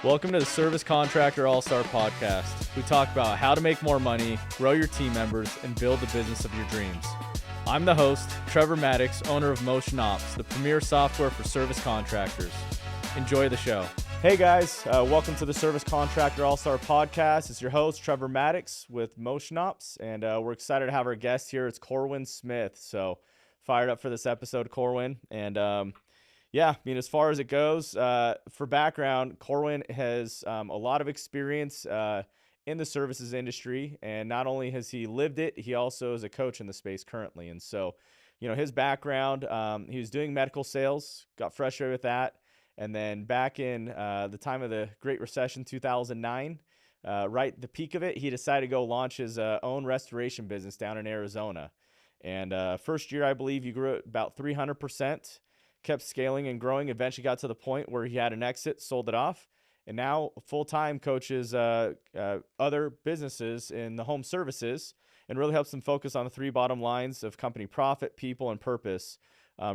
Welcome to the Service Contractor All-Star Podcast. We talk about how to make more money, grow your team members, and build the business of your dreams. I'm the host, Trevor Maddox, owner of Motion Ops, the premier software for service contractors. Enjoy the show. Hey guys, welcome to the Service Contractor All-Star Podcast. It's your host, Trevor Maddox with Motion Ops, and we're excited to have our guest here. It's Corwin Smith. So fired up for this episode, Corwin. And yeah, I mean, as far as it goes, for background, Corwin has a lot of experience in the services industry, and not only has he lived it, he also is a coach in the space currently. And so, you know, his background, he was doing medical sales, got frustrated with that, and then back in the time of the Great Recession, 2009, right at the peak of it, he decided to go launch his own restoration business down in Arizona. And first year, I believe, you grew at about 300%. Kept scaling and growing, eventually got to the point where he had an exit, sold it off, and now full-time coaches other businesses in the home services and really helps them focus on the three bottom lines of company profit, people, and purpose,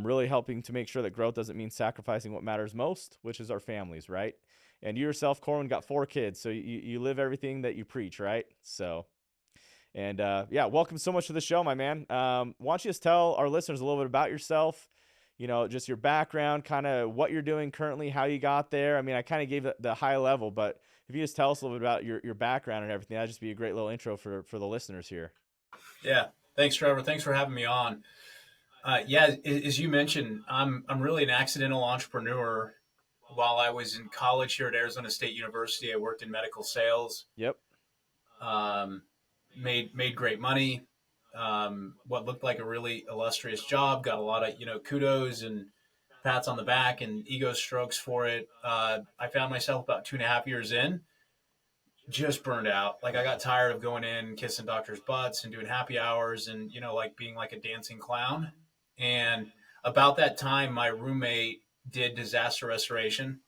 really helping to make sure that growth doesn't mean sacrificing what matters most, which is our families, right? And you yourself, Corwin, got 4 kids, so you live everything that you preach, right? So, and yeah, welcome so much to the show, my man. Why don't you just tell our listeners a little bit about yourself, you know, just your background, kind of what you're doing currently, how you got there. I mean, I kind of gave the high level, but if you just tell us a little bit about your background and everything, that'd just be a great little intro for the listeners here. Yeah. Thanks, Trevor. Thanks for having me on. Yeah, as you mentioned, I'm really an accidental entrepreneur. While I was in college here at Arizona State University, I worked in medical sales. Yep. Made great money. What looked like a really illustrious job, got a lot of, kudos and pats on the back and ego strokes for it. I found myself about 2.5 years in, just burned out. Like, I got tired of going in, kissing doctors' butts and doing happy hours and, like being like a dancing clown. And about that time, my roommate did disaster restoration,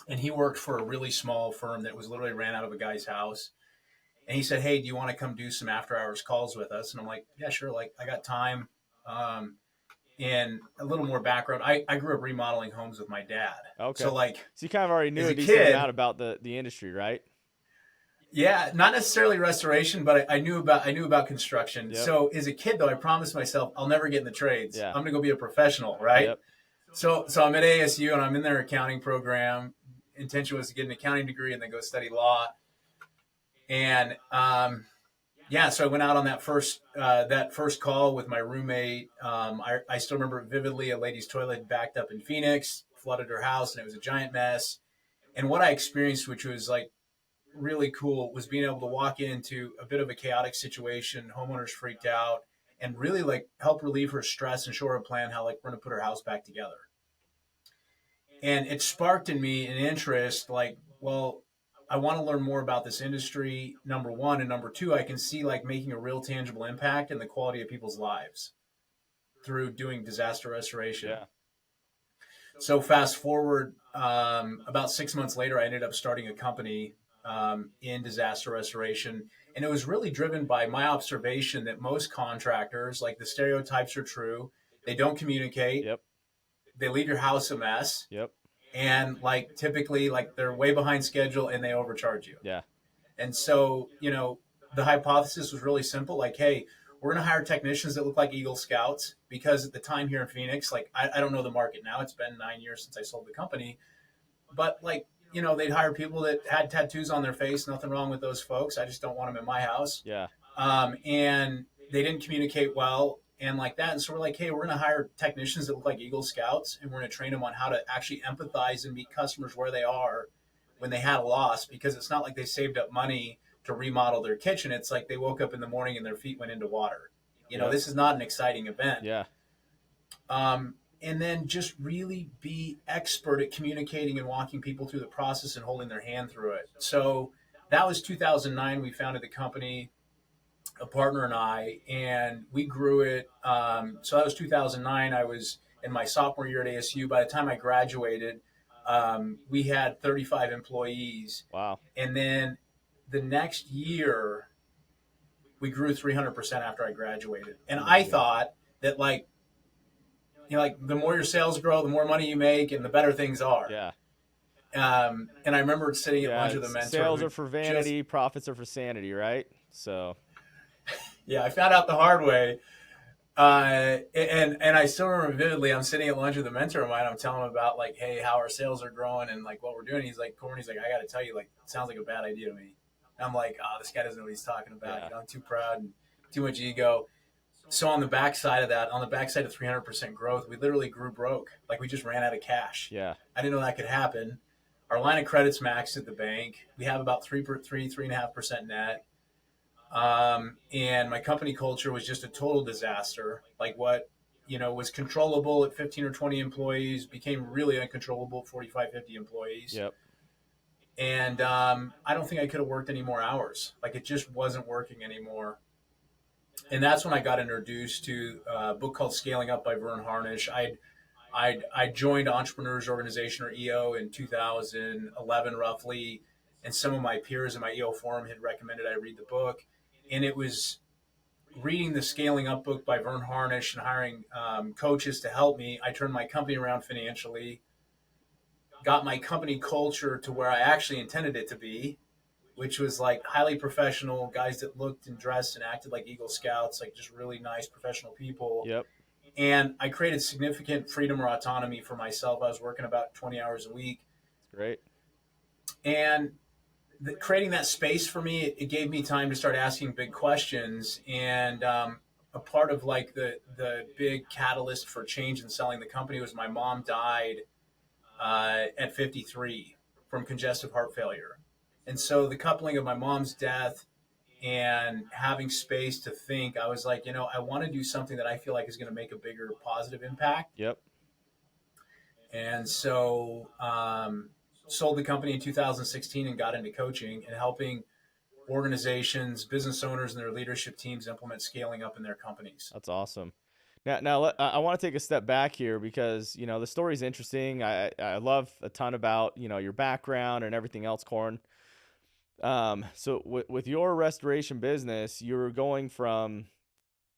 and he worked for a really small firm that was literally ran out of a guy's house. And he said, "Hey, do you want to come do some after hours calls with us?" And I'm like, "Yeah, sure. Like, I got time." And a little more background. I grew up remodeling homes with my dad. Okay. So you kind of already knew a decent amount about the industry, right? Yeah, not necessarily restoration, but I knew about construction. Yep. So as a kid, though, I promised myself I'll never get in the trades. Yeah. I'm going to go be a professional, right? Yep. So I'm at ASU and I'm in their accounting program. Intention was to get an accounting degree and then go study law. And so I went out on that first call with my roommate. I still remember it vividly. A lady's toilet backed up in Phoenix, flooded her house, and it was a giant mess. And what I experienced, which was like really cool, was being able to walk into a bit of a chaotic situation. Homeowners freaked out, and really like help relieve her stress and show her a plan how like we're going to put her house back together. And it sparked in me an interest, like, well, I want to learn more about this industry, number one. And number two, I can see like making a real tangible impact in the quality of people's lives through doing disaster restoration. Yeah. So fast forward, about 6 months later, I ended up starting a company in disaster restoration. And it was really driven by my observation that most contractors, like the stereotypes are true. They don't communicate. Yep. They leave your house a mess. Yep. And like typically like they're way behind schedule and they overcharge you. Yeah. And so, the hypothesis was really simple. Like, hey, we're going to hire technicians that look like Eagle Scouts, because at the time here in Phoenix, like I don't know the market now. It's been 9 years since I sold the company. But like, they'd hire people that had tattoos on their face. Nothing wrong with those folks. I just don't want them in my house. Yeah. And they didn't communicate well. And like that. And so we're like, hey, we're going to hire technicians that look like Eagle Scouts, and we're going to train them on how to actually empathize and meet customers where they are when they had a loss, because it's not like they saved up money to remodel their kitchen. It's like they woke up in the morning and their feet went into water. This is not an exciting event. Yeah. And then just really be expert at communicating and walking people through the process and holding their hand through it. So that was 2009. We founded the company, a partner and I, and we grew it. So that was 2009. I was in my sophomore year at ASU. By the time I graduated, we had 35 employees. Wow. And then the next year, we grew 300% after I graduated. And I thought that like the more your sales grow, the more money you make and the better things are. Yeah. And I remember sitting at lunch with a mentor Sales who are for just, vanity, profits are for sanity, right? So, yeah, I found out the hard way. And I still remember vividly, I'm sitting at lunch with a mentor of mine. I'm telling him about like, hey, how our sales are growing and like what we're doing. He's like, Corwin, he's like, I got to tell you, like, it sounds like a bad idea to me. And I'm like, oh, this guy doesn't know what he's talking about. yeah, You know, I'm too proud and too much ego. So on the backside of that, on the backside of 300% growth, we literally grew broke. Like we just ran out of cash. yeah, I didn't know that could happen. Our line of credit's maxed at the bank. We have about 3.5% net. And my company culture was just a total disaster. Like what, was controllable at 15 or 20 employees became really uncontrollable at 45, 50 employees. yep, And I don't think I could have worked any more hours. Like it just wasn't working anymore. And that's when I got introduced to a book called Scaling Up by Vern Harnish. I joined Entrepreneurs Organization, or EO, in 2011 roughly, and some of my peers in my EO forum had recommended I read the book. And it was reading the Scaling Up book by Vern Harnish and hiring coaches to help me. I turned my company around financially, got my company culture to where I actually intended it to be, which was like highly professional guys that looked and dressed and acted like Eagle Scouts, like just really nice professional people. yep. And I created significant freedom or autonomy for myself. I was working about 20 hours a week. It's great. And creating that space for me, it gave me time to start asking big questions. And a part of like the big catalyst for change in selling the company was my mom died at 53 from congestive heart failure. And so the coupling of my mom's death and having space to think, I was like, I want to do something that I feel like is going to make a bigger positive impact. Yep. And so sold the company in 2016 and got into coaching and helping organizations, business owners, and their leadership teams implement scaling up in their companies. That's awesome. Now I want to take a step back here because, the story's interesting. I love a ton about, your background and everything else, Corn. So with your restoration business, you're going from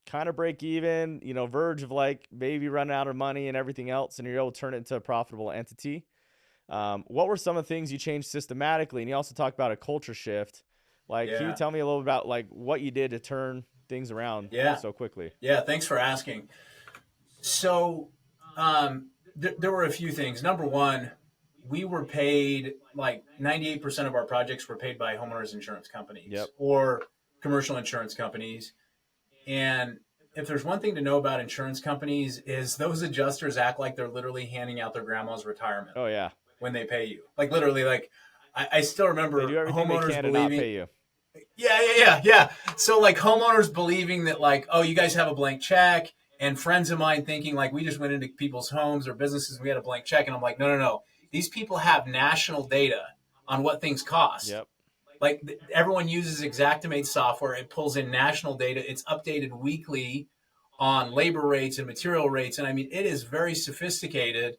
kind of break even, verge of like maybe running out of money and everything else, and you're able to turn it into a profitable entity. What were some of the things you changed systematically? And you also talked about a culture shift. Like, Can you tell me a little about like what you did to turn things around so quickly? Yeah, thanks for asking. So there were a few things. Number one, we were paid like 98% of our projects were paid by homeowners insurance companies or commercial insurance companies. And if there's one thing to know about insurance companies is those adjusters act like they're literally handing out their grandma's retirement. Oh yeah. When they pay you, like literally, like I still remember they do everything homeowners they can believing to not pay you. Yeah. So like homeowners believing that like, oh, you guys have a blank check, and friends of mine thinking like we just went into people's homes or businesses and we had a blank check, and I'm like, no. These people have national data on what things cost. Yep. Like everyone uses Xactimate software. It pulls in national data. It's updated weekly on labor rates and material rates. And I mean, it is very sophisticated.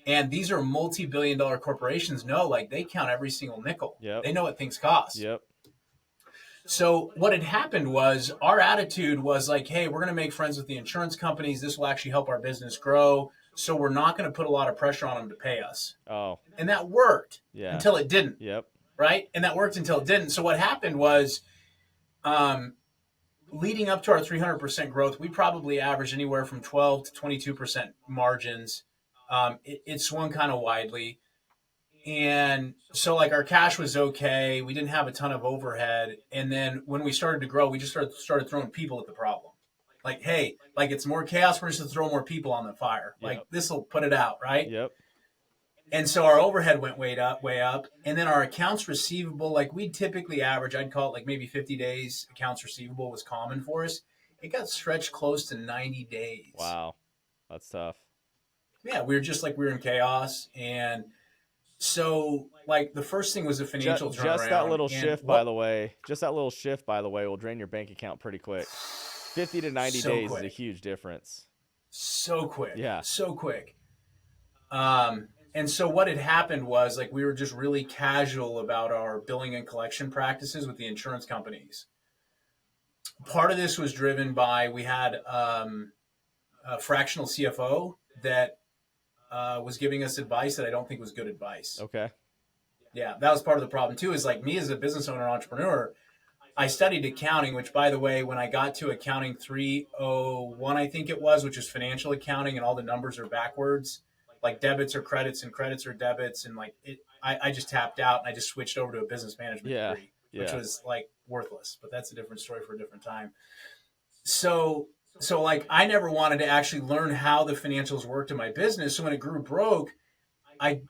And these are multi-billion-dollar corporations. Like they count every single nickel. Yep. They know what things cost. Yep. So what had happened was our attitude was like, hey, we're going to make friends with the insurance companies. This will actually help our business grow. So we're not going to put a lot of pressure on them to pay us. Oh. And that worked until it didn't. Yep. Right? And that worked until it didn't. So what happened was leading up to our 300% growth, we probably averaged anywhere from 12 to 22% margins. It swung kind of widely. And so like our cash was okay. We didn't have a ton of overhead. And then when we started to grow, we just started throwing people at the problem. Like, hey, like it's more chaos. We're just going to throw more people on the fire. Like this will put it out, right? Yep. And so our overhead went way up. And then our accounts receivable, like we typically average, I'd call it like maybe 50 days accounts receivable was common for us. It got stretched close to 90 days. Wow. That's tough. Yeah, we were in chaos. And so like the first thing was a financial turnaround. Just that little shift, by the way, will drain your bank account pretty quick. 50 to 90 days is a huge difference. So quick. Yeah. So quick. And so what had happened was like we were just really casual about our billing and collection practices with the insurance companies. Part of this was driven by we had a fractional CFO that was giving us advice that I don't think was good advice. Okay. Yeah, that was part of the problem too. Is like me as a business owner, entrepreneur, I studied accounting, which by the way, when I got to accounting 301, I think it was, which is financial accounting, and all the numbers are backwards, like debits are credits and credits are debits, and like I just tapped out and I just switched over to a business management Yeah. degree, which Yeah. was like worthless. But that's a different story for a different time. So so like I never wanted to actually learn how the financials worked in my business. So when it grew broke, I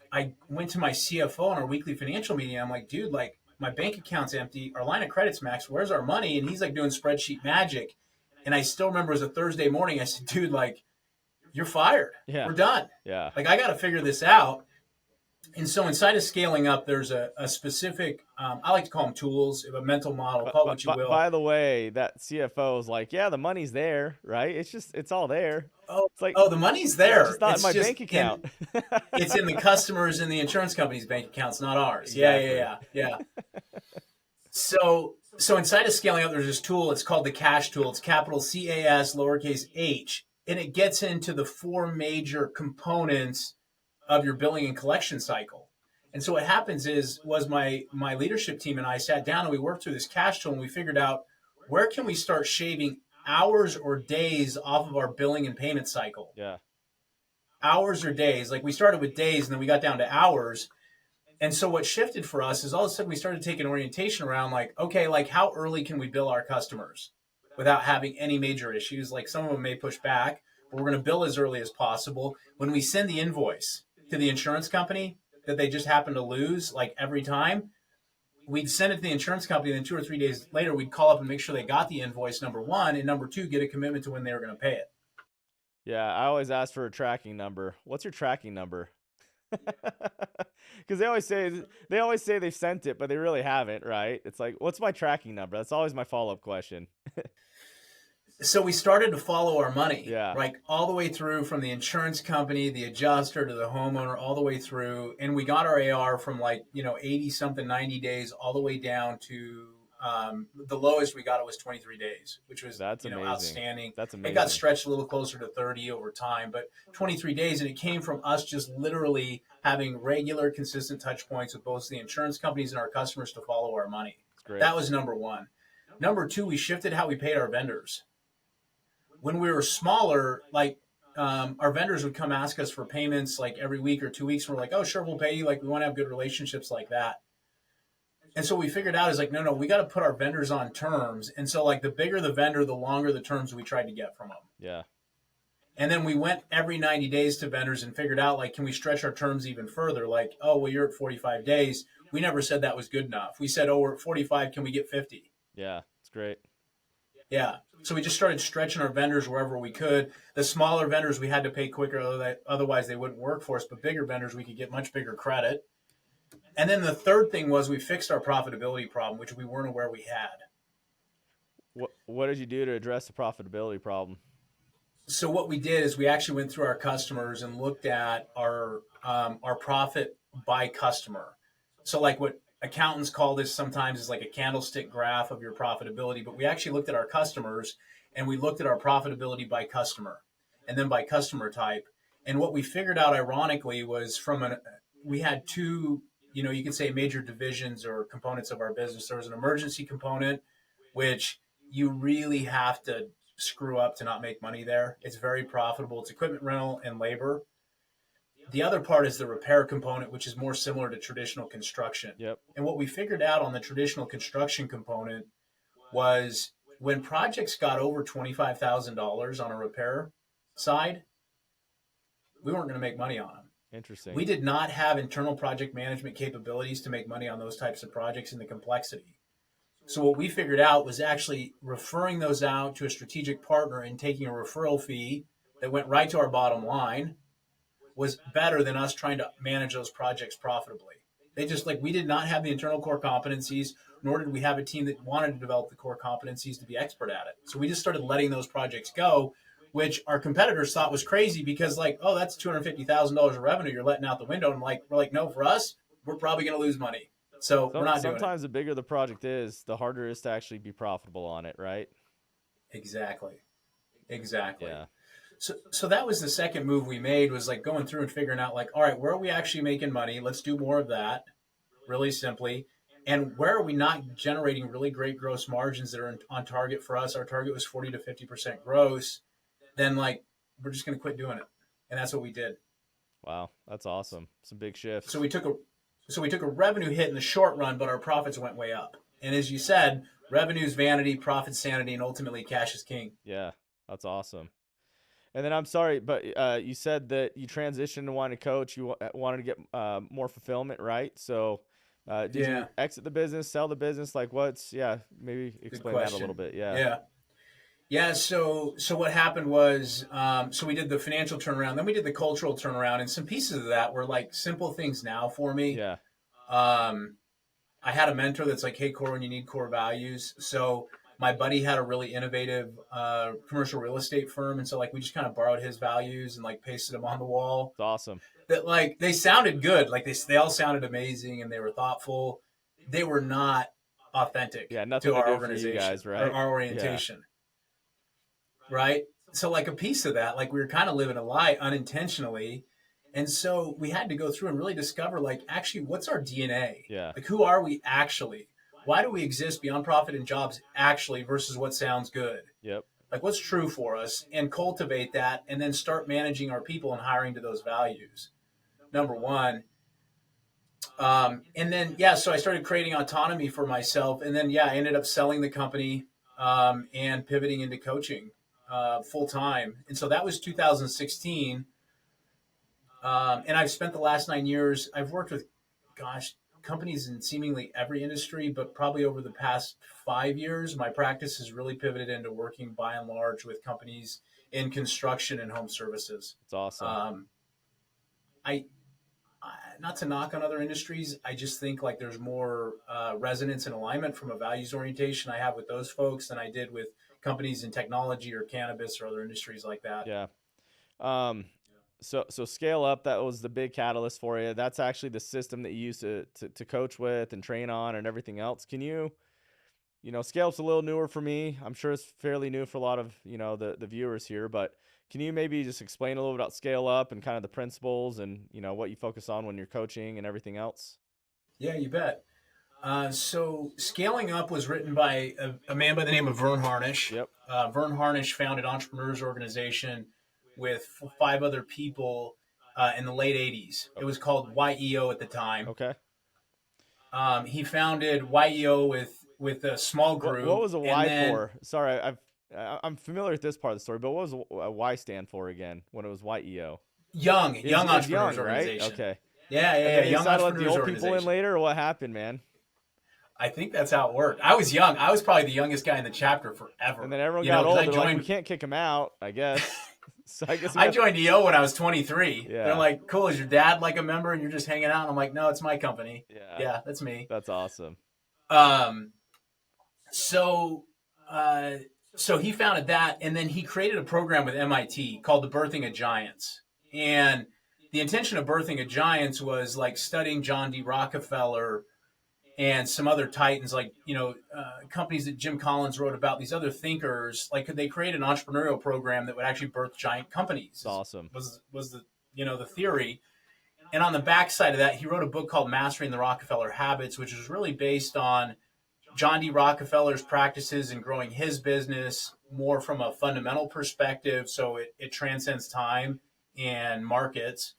went to my CFO on our weekly financial meeting. I'm like, dude, like my bank account's empty, our line of credit's maxed. Where's our money? And he's like doing spreadsheet magic. And I still remember it was a Thursday morning. I said, dude, like you're fired. Yeah. We're done. Yeah. Like I got to figure this out. And so inside of scaling up, there's a specific, I like to call them tools, a mental model, call it what you will. By the way, that CFO is like, yeah, the money's there, right? It's all there. Oh, It's like, oh, the money's yeah, it's there. just not in It's my just bank account. it's in the customers and the insurance company's bank accounts, not ours. Exactly. Yeah. So inside of scaling up, there's this tool. It's called the cash tool. It's capital CAS, lowercase h, and it gets into the four major components of your billing and collection cycle. And so what happens was my leadership team and I sat down and we worked through this cash tool and we figured out where can we start shaving hours or days off of our billing and payment cycle. Yeah. Hours or days. Like we started with days and then we got down to hours. And so what shifted for us is all of a sudden we started taking orientation around like, okay, like how early can we bill our customers without having any major issues? Like some of them may push back, but we're going to bill as early as possible. When we send the invoice to the insurance company that they just happen to lose, like every time, we'd send it to the insurance company. Then 2 or 3 days later, we'd call up and make sure they got the invoice, number one, and number two, get a commitment to when they were going to pay it. Yeah. I always ask for a tracking number. What's your tracking number? Because they always say they've sent it, but they really haven't, right? It's like, what's my tracking number? That's always my follow-up question. So we started to follow our money, Yeah. right? All the way through from the insurance company, the adjuster to the homeowner, all the way through. And we got our AR from 80 something, 90 days, all the way down to the lowest we got it was 23 days, which was That's amazing. outstanding. That's amazing. It got stretched a little closer to 30 over time, but 23 days. And it came from us just literally having regular, consistent touch points with both the insurance companies and our customers to follow our money. Great. That was number one. Number two, we shifted how we paid our vendors. When we were smaller, our vendors would come ask us for payments like every week or 2 weeks. And we're like, oh, sure, we'll pay you. Like we want to have good relationships like that. And so we figured out is like, no, we got to put our vendors on terms. And so like the bigger the vendor, the longer the terms we tried to get from them. Yeah. And then we went every 90 days to vendors and figured out like, can we stretch our terms even further? Like, oh, well, you're at 45 days. We never said that was good enough. We said, oh, we're at 45. Can we get 50? Yeah. It's great. Yeah. So we just started stretching our vendors wherever we could. The smaller vendors we had to pay quicker, otherwise they wouldn't work for us. But bigger vendors, we could get much bigger credit. And then the third thing was we fixed our profitability problem, which we weren't aware we had. What did you do to address the profitability problem? So what we did is we actually went through our customers and looked at our profit by customer. So like what accountants call this sometimes is like a candlestick graph of your profitability, but we actually looked at our customers and we looked at our profitability by customer and then by customer type. And what we figured out ironically was we had two, you could say major divisions or components of our business. There was an emergency component, which you really have to screw up to not make money there. It's very profitable. It's equipment rental and labor. The other part is the repair component, which is more similar to traditional construction. Yep. And what we figured out on the traditional construction component was when projects got over $25,000 on a repair side, we weren't going to make money on them. Interesting. We did not have internal project management capabilities to make money on those types of projects and the complexity. So what we figured out was actually referring those out to a strategic partner and taking a referral fee that went right to our bottom line was better than us trying to manage those projects profitably. We did not have the internal core competencies, nor did we have a team that wanted to develop the core competencies to be expert at it. So we just started letting those projects go, which our competitors thought was crazy because oh, that's $250,000 of revenue you're letting out the window. And we're like, no, for us, we're probably going to lose money. So we're not doing it. Sometimes the bigger the project is, the harder it is to actually be profitable on it, right? Exactly. Yeah. So that was the second move we made was going through and figuring out all right, where are we actually making money? Let's do more of that. really simply. And where are we not generating really great gross margins that are on target for us? Our target was 40 to 50% gross. Then like, we're just going to quit doing it. And that's what we did. Wow, that's awesome. Some big So shifts. we took a revenue hit in the short run, but our profits went way up. And as you said, revenue is vanity, profit sanity, and ultimately cash is king. Yeah, that's awesome. And then I'm sorry, but you said that you transitioned to wanting to coach. You wanted to get more fulfillment, right? So did you Yeah, exit the business, sell the business? Like what's, yeah, maybe good explain that a little question. bit. Yeah. Yeah. Yeah, so what happened was, so we did the financial turnaround, then we did the cultural turnaround, and some pieces of that were like simple things now for me. Yeah. Um, I had a mentor that's like, "Hey, Corwin, you need core values." So my buddy had a really innovative commercial real estate firm, and so like we just kind of borrowed his values and like pasted them on the wall. It's awesome. That like they sounded good, like they all sounded amazing, and they were thoughtful. They were not authentic Yeah. Nothing to to our do for you organization guys, or right? our Yeah. orientation, right? So like a piece of that, like we were kind of living a lie unintentionally. And so we had to go through and really discover like actually what's our DNA? Yeah. Like who are we actually? Why do we exist beyond profit and jobs actually versus what sounds good? Yep. Like what's true for us and cultivate that and then start managing our people and hiring to those values. Number one. And then, yeah, so I started creating autonomy for myself. And then, yeah, I ended up selling the company and pivoting into coaching full time. And so that was 2016. And I've spent the last 9 years, I've worked with, gosh, companies in seemingly every industry, but probably over the past 5 years, my practice has really pivoted into working by and large with companies in construction and home services. It's awesome. Um, I, not to knock on other industries, I just think like there's more resonance and alignment from a values orientation I have with those folks than I did with companies in technology or cannabis or other industries like that. Yeah. Um, so scale up, that was the big catalyst for you. That's actually the system that you used to coach with and train on and everything else. Can you, scale up's a little newer for me. I'm sure it's fairly new for a lot of, the viewers here, but can you maybe just explain a little bit about scale up and kind of the principles and, what you focus on when you're coaching and everything else? Yeah, you bet. So Scaling Up was written by a man by the name of Vern Harnish. Yep. Vern Harnish founded Entrepreneurs Organization with five other people in the late 80s. It was called YEO at the time. Okay. He founded YEO with a small What group, was a and Y then for? Sorry, I'm familiar with this part of the story, but what was a Y stand for again when it was YEO? Young Is Entrepreneurs young, right? Organization. Okay. Yeah, And yeah, then yeah. they Young decided to let the Entrepreneurs old people in Organization. later, or what happened, man? I think that's how it worked. I was young. I was probably the youngest guy in the chapter And forever. then everyone You know, got because old. They're like, we can't kick him out, I guess. So I guess we I got. joined EO when I was 23. They're Yeah. like, "Cool, is your dad like a member?" And you're just hanging out. And I'm like, "No, it's my company. Yeah. Yeah, that's me." That's awesome. Um, so, uh, so he founded that, and then he created a program with MIT called the Birthing of Giants. And the intention of Birthing of Giants was like studying John D. Rockefeller and some other titans, like companies that Jim Collins wrote about. These other thinkers, like could they create an entrepreneurial program that would actually birth giant It's companies? awesome. Was the the theory. And on the backside of that, he wrote a book called Mastering the Rockefeller Habits, which was really based on John D. Rockefeller's practices in growing his business more from a fundamental perspective. So it transcends time and markets.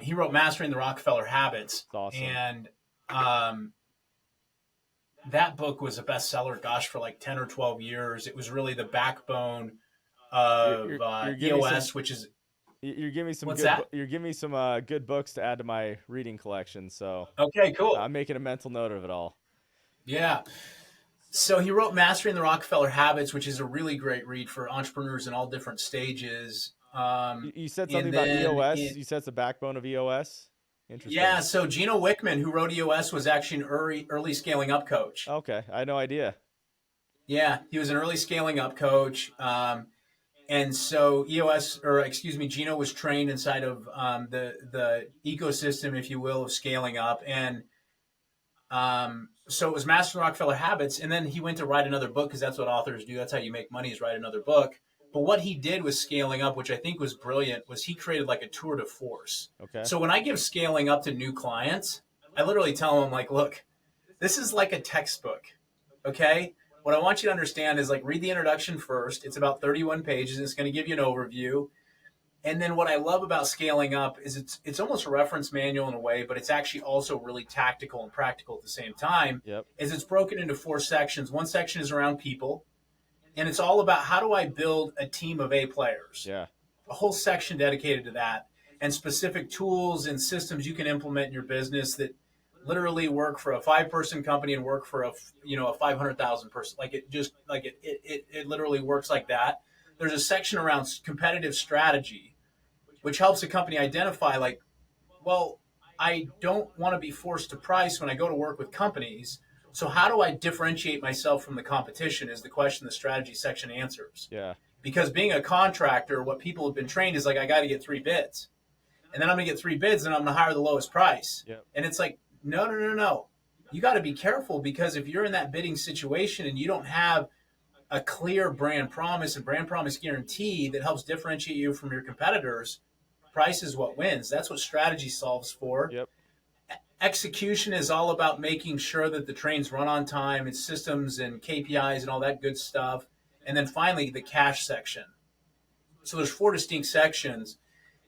He wrote Mastering the Rockefeller Habits. It's awesome. And um, that book was a bestseller, gosh, for like 10 or 12 years. It was really the backbone of You're giving me some. EOS, which is, You're giving me some what's good. that? You're giving me some good books to add to my reading collection. So Okay, cool. I'm making a mental note of it all. Yeah. So he wrote Mastering the Rockefeller Habits, which is a really great read for entrepreneurs in all different stages. You said something And about then, EOS. You said it's the backbone of EOS. yeah, Interesting. so Gino Wickman, who wrote EOS, was actually an early scaling up coach. Okay, I had no idea. Yeah, he was an early scaling up coach. And so EOS, or excuse me, Gino was trained inside of the ecosystem, if you will, of scaling up. And so it was Mastering Rockefeller Habits, and then he went to write another book because that's what authors do. That's how you make money, is write another book. But what he did with scaling up, which I think was brilliant, was he created like a tour de force. Okay. So when I give scaling up to new clients, I literally tell them, like, look, this is like a textbook, okay? What I want you to understand is, like, read the introduction first. It's about 31 pages. It's going to give you an overview. And then what I love about scaling up is it's almost a reference manual in a way, but it's actually also really tactical and practical at the same time. Yep. Is it's broken into 4 sections. One section is around people, and it's all about how do I build a team of A players. Yeah. A whole section dedicated to that, and specific tools and systems you can implement in your business that literally work for a 5-person company and work for a 500,000 person. Like it literally works like that. There's a section around competitive strategy, which helps a company identify, like, well, I don't want to be forced to price when I go to work with companies. So how do I differentiate myself from the competition is the question the strategy section answers. Yeah. Because being a contractor, what people have been trained is, like, I got to get 3 bids. And then I'm going to get 3 bids and I'm going to hire the lowest price. Yep. And it's like, no. You got to be careful, because if you're in that bidding situation and you don't have a clear brand promise and brand promise guarantee that helps differentiate you from your competitors, price is what wins. That's what strategy solves for. Yep. Execution is all about making sure that the trains run on time and systems and KPIs and all that good stuff. And then finally, the cash section. So there's 4 distinct sections.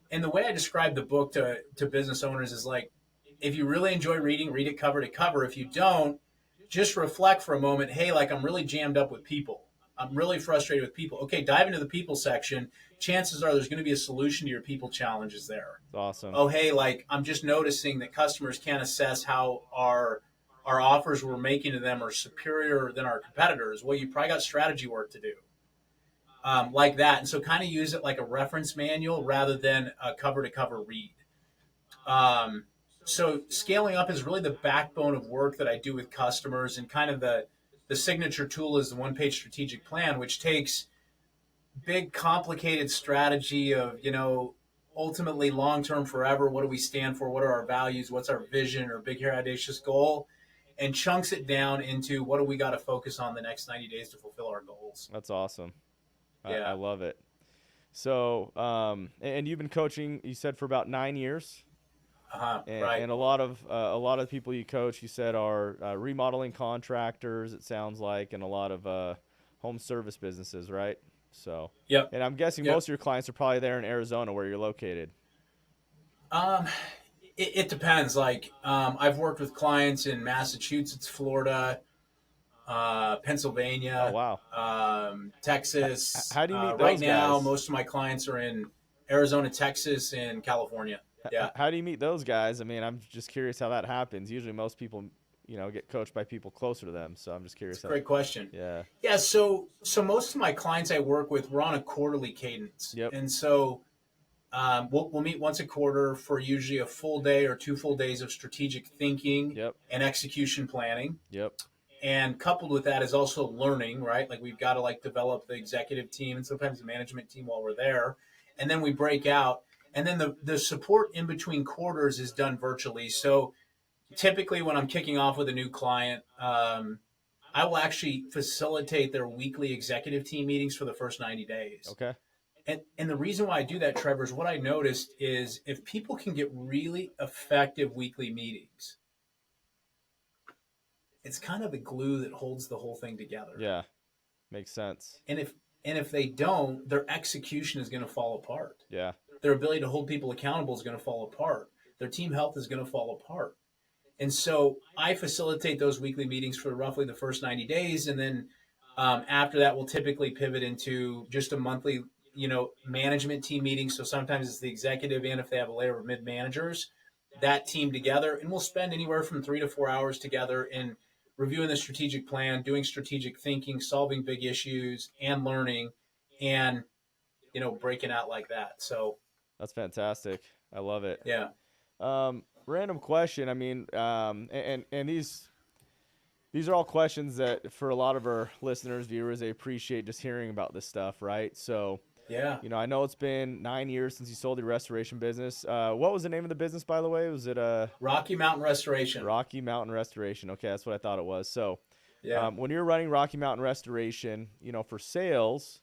And the way I describe the book to business owners is, like, if you really enjoy reading, read it cover to cover. If you don't, just reflect for a moment. Hey, like, I'm really jammed up with people. I'm really frustrated with people. Okay, dive into the people section. Chances are there's going to be a solution to your people challenges there. That's awesome. Oh, hey, like, I'm just noticing that customers can't assess how our offers we're making to them are superior than our competitors. Well, you probably got strategy work to do. Like that. And so kind of use it like a reference manual rather than a cover-to-cover read. So scaling up is really the backbone of work that I do with customers, and kind of the signature tool is the one-page strategic plan, which takes big, complicated strategy of, ultimately long-term forever. What do we stand for? What are our values? What's our vision or big, hairy, audacious goal? And chunks it down into what do we got to focus on the next 90 days to fulfill our goals. That's awesome. Yeah. I love it. So, and you've been coaching, you said, for about 9 years. Right. And a lot of people you coach, you said, are remodeling contractors, it sounds like, and a lot of home service businesses, right? So, yep. And I'm guessing most of your clients are probably there in Arizona, where you're located. It depends. Like, I've worked with clients in Massachusetts, Florida, Pennsylvania. Oh, wow. Texas. How do you meet those right now, guys? most of my clients are in Arizona, Texas, and California. Yeah. How do you meet those guys? I mean, I'm just curious how that happens. Usually most people, get coached by people closer to them. So I'm just curious. Great question. Yeah. Yeah. So most of my clients I work with, we're on a quarterly cadence. Yep. And so we'll meet once a quarter for usually a full day or 2 full days of strategic thinking. Yep. And execution planning. Yep. And coupled with that is also learning, right? Like, we've got to, like, develop the executive team and sometimes the management team while we're there. And then we break out. And then the support in between quarters is done virtually. So typically when I'm kicking off with a new client, I will actually facilitate their weekly executive team meetings for the first 90 days. Okay. And the reason why I do that, Trevor, is what I noticed is if people can get really effective weekly meetings, it's kind of the glue that holds the whole thing together. Yeah. Makes sense. And if they don't, their execution is going to fall apart. Yeah. Their ability to hold people accountable is going to fall apart. Their team health is going to fall apart. And so I facilitate those weekly meetings for roughly the first 90 days. And then after that, we'll typically pivot into just a monthly, management team meeting. So sometimes it's the executive, and if they have a layer of mid managers, that team together. And we'll spend anywhere from 3 to 4 hours together in reviewing the strategic plan, doing strategic thinking, solving big issues, and learning, and, breaking out like that. So that's fantastic. I love it. Yeah. Random question. I mean, and these are all questions that for a lot of our listeners, viewers, they appreciate just hearing about this stuff, right? So, yeah. I know it's been 9 years since you sold your restoration business. What was the name of the business, by the way? Was it Rocky Mountain Restoration? Rocky Mountain Restoration. Okay, that's what I thought it was. So, yeah. When you're running Rocky Mountain Restoration, for sales,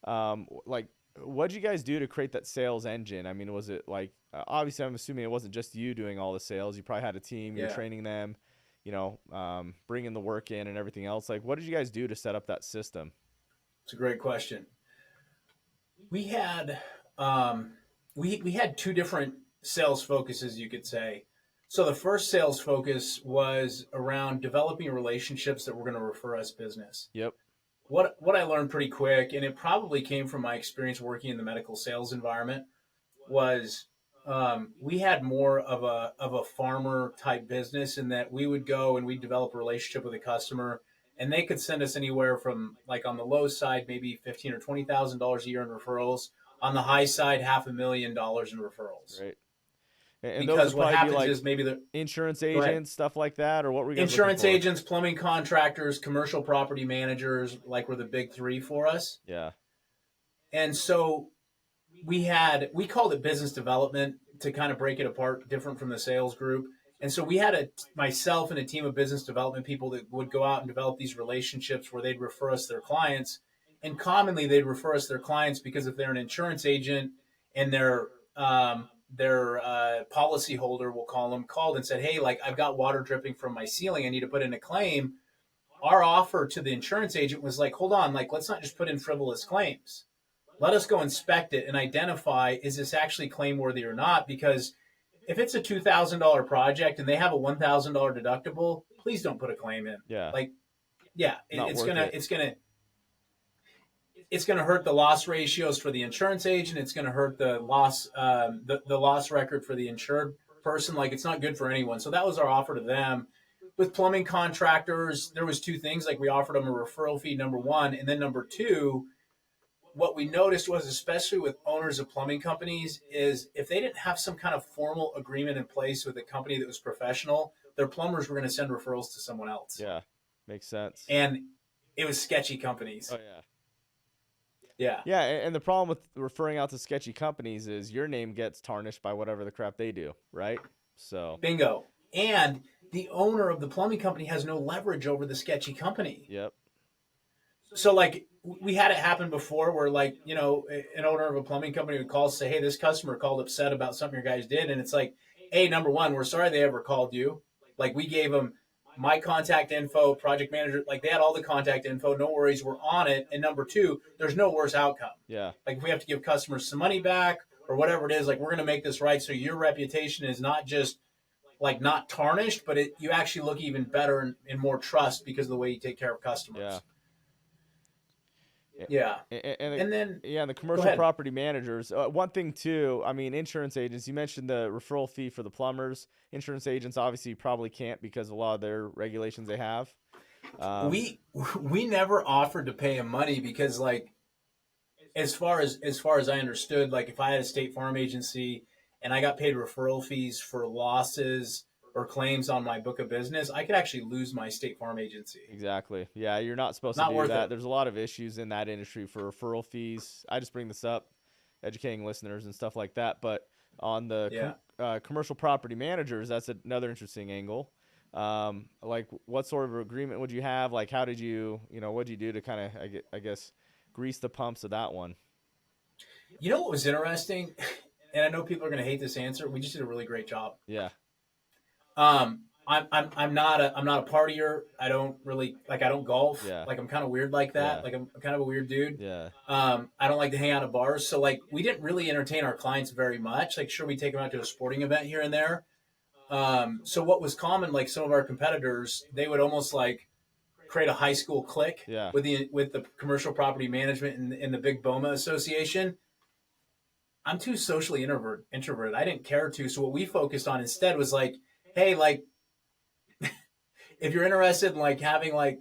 like, what did you guys do to create that sales engine? I mean, was it like obviously I'm assuming it wasn't just you doing all the sales. You probably had a team. You're Yeah, training them, bringing the work in and everything else. Like, what did you guys do to set up that system? it's a great question. We had um, we had two different sales focuses, you could say. So the first sales focus was around developing relationships that were going to refer us business. Yep. What I learned pretty quick, and it probably came from my experience working in the medical sales environment, was we had more of a farmer type business in that we would go and we'd develop a relationship with a customer, and they could send us anywhere from, like, on the low side maybe $15,000 or $20,000 a year in referrals, on the high side $500,000 in referrals. Right. And those Because would what probably be happens like is maybe the insurance go ahead. agents, stuff like that, or what were you guys looking Insurance for? agents, plumbing contractors, commercial property managers, like, were the big three for us. Yeah. And so we called it business development to kind of break it apart, different from the sales group. And so we had myself and a team of business development people that would go out and develop these relationships where they'd refer us their clients. And commonly they'd refer us their clients because if they're an insurance agent and their policy holder, we'll call them, called and said, hey, like, I've got water dripping from my ceiling, I need to put in a claim. Our offer to the insurance agent was like, hold on, like, let's not just put in frivolous claims. Let us go inspect it and identify, is this actually claim worthy or not? Because if it's a $2,000 project and they have a $1,000 deductible, please don't put a claim in. Yeah. Like, yeah, Not it's worth gonna it. it's gonna hurt the loss ratios for the insurance agent. It's gonna hurt the loss the loss record for the insured person. Like, it's not good for anyone. So that was our offer to them. With plumbing contractors, there was two things. Like, we offered them a referral fee, number one, and then number two, what we noticed was, especially with owners of plumbing companies, is if they didn't have some kind of formal agreement in place with a company that was professional, their plumbers were going to send referrals to someone else. Yeah. Makes sense. And it was sketchy companies. Oh yeah. Yeah. Yeah, and the problem with referring out to sketchy companies is your name gets tarnished by whatever the crap they do, right? So, Bingo. And the owner of the plumbing company has no leverage over the sketchy company. yep. So, like, we had it happen before where, like, an owner of a plumbing company would call and say, hey, this customer called upset about something your guys did. And it's like, hey, number one, we're sorry they ever called you. Like, we gave them my contact info, project manager, like, they had all the contact info. No worries, we're on it. And number two, there's no worse outcome. Yeah. Like, if we have to give customers some money back or whatever it is, like, we're going to make this right. So your reputation is not just, like, not tarnished, but you actually look even better and more trust because of the way you take care of customers. Yeah. Yeah. And then yeah, the go commercial ahead. property managers. One thing too, I mean, insurance agents. You mentioned the referral fee for the plumbers. Insurance agents obviously probably can't because of a lot of their regulations they have. We never offered to pay him money because, like, as far as I understood, like, if I had a state farm agency and I got paid referral fees for losses or claims on my book of business, I could actually lose my state farm agency. Exactly. Yeah, you're not supposed to Not do worth that. it. There's a lot of issues in that industry for referral fees. I just bring this up, educating listeners and stuff like that. But on the Yeah. commercial property managers, that's another interesting angle. Like, what sort of agreement would you have? Like, how did you, what did you do to kind of, I guess, grease the pumps of that one? You know what was interesting? And I know people are going to hate this answer. We just did a really great job. Yeah. I'm not a partier. I don't really, like, I don't golf. Yeah. Like, I'm kind of weird like that. Yeah. Like, I'm kind of a weird dude. Yeah. I don't like to hang out at bars. So, like, we didn't really entertain our clients very much. Like, sure, we take them out to a sporting event here and there. So what was common, like, some of our competitors, they would almost, like, create a high school clique Yeah. with the commercial property management and the Big BOMA Association. I'm too socially introverted. I didn't care to. So what we focused on instead was, like, hey, like, if you're interested in, like, having, like,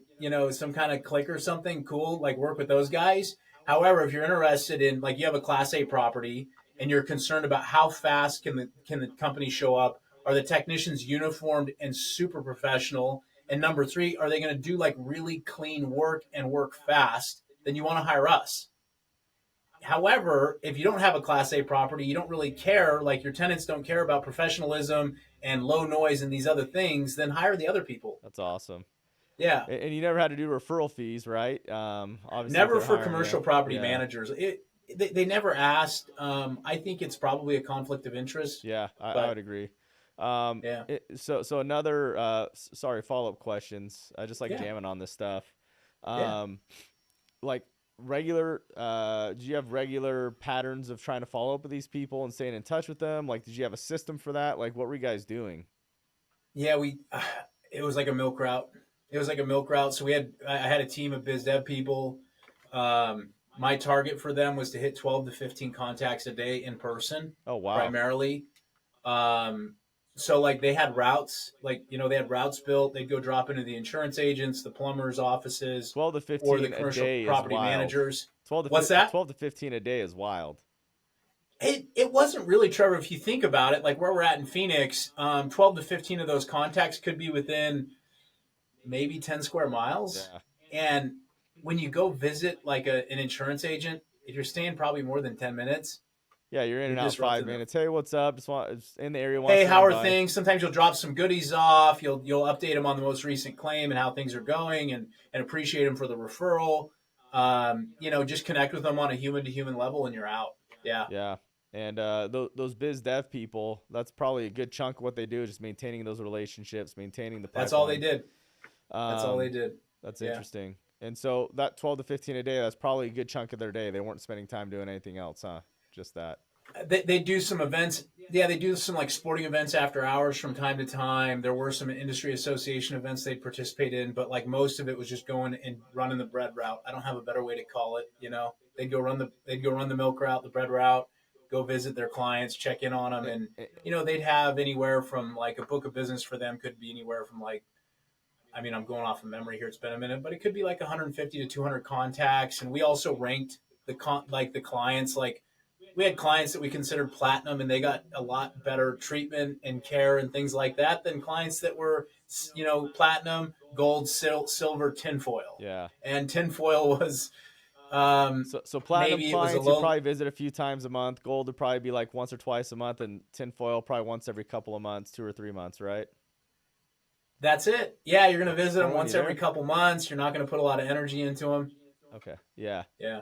some kind of clique or something, cool, like, work with those guys. However, if you're interested in, like, you have a Class A property and you're concerned about how fast can the company show up, are the technicians uniformed and super professional, and number three, are they going to do, like, really clean work and work fast, then you want to hire us. However, if you don't have a Class A property, you don't really care, like, your tenants don't care about professionalism and low noise and these other things, then hire the other people. That's awesome. Yeah. And you never had to do referral fees, right? Obviously, Never if they're for hiring commercial you. property Yeah. managers. They never asked. I think it's probably a conflict of interest, Yeah, I would but agree. yeah, So another sorry, follow-up questions. I just like yeah, jamming on this stuff. yeah. Um, like regular do you have regular patterns of trying to follow up with these people and staying in touch with them? Like, did you have a system for that? Like, what were you guys doing? Yeah, it was like a milk route. It was like a milk route. So I had a team of biz dev people. My target for them was to hit 12 to 15 contacts a day in person, Oh wow. primarily. Um, so like they had routes, like, they had routes built. They'd go drop into the insurance agents, the plumbers' offices, 12 to or the 15 a commercial day is property wild. managers. What's that? 12 to 15 a day is wild. It wasn't really, Trevor, if you think about it, like where we're at in Phoenix, 12 to 15 of those contacts could be within maybe 10 square miles. Yeah. And when you go visit like an insurance agent, if you're staying probably more than 10 minutes, Yeah, you're in you're and out 5 disrupting them. minutes. Hey, what's up? Just in the area, want Hey, to how swing are by. things? Sometimes you'll drop some goodies off. You'll update them on the most recent claim and how things are going, and appreciate them for the referral. Just connect with them on a human to human level, and you're out. Yeah, Yeah. And those biz dev people, that's probably a good chunk of what they do, is just maintaining those relationships, maintaining the that's all they pipeline. did. That's all they Um, did. that's Yeah. interesting. And so that 12 to 15 a day, that's probably a good chunk of their day. They weren't spending time doing anything else, huh? Just that. They do some events. Yeah, they do some like sporting events after hours from time to time. There were some industry association events they'd participate in, but like most of it was just going and running the bread route. I don't have a better way to call it. They'd go run the milk route, the bread route, go visit their clients, check in on them, Eh, and eh, they'd have anywhere from like a book of business for them could be anywhere from like, I mean, I'm going off of memory here. It's been a minute, but it could be like 150 to 200 contacts. And we also ranked the clients. Like we had clients that we considered platinum, and they got a lot better treatment and care and things like that than clients that were, platinum, gold, silver, tinfoil. Yeah. And tinfoil was So platinum maybe it was a clients you low. probably visit a few times a month. Gold would probably be like once or twice a month, and tinfoil probably once every couple of months, 2 or 3 months, right? That's it. Yeah, you're going to visit them Corwin, you once every there? couple months. You're not going to put a lot of energy into them. Okay. Yeah. Yeah,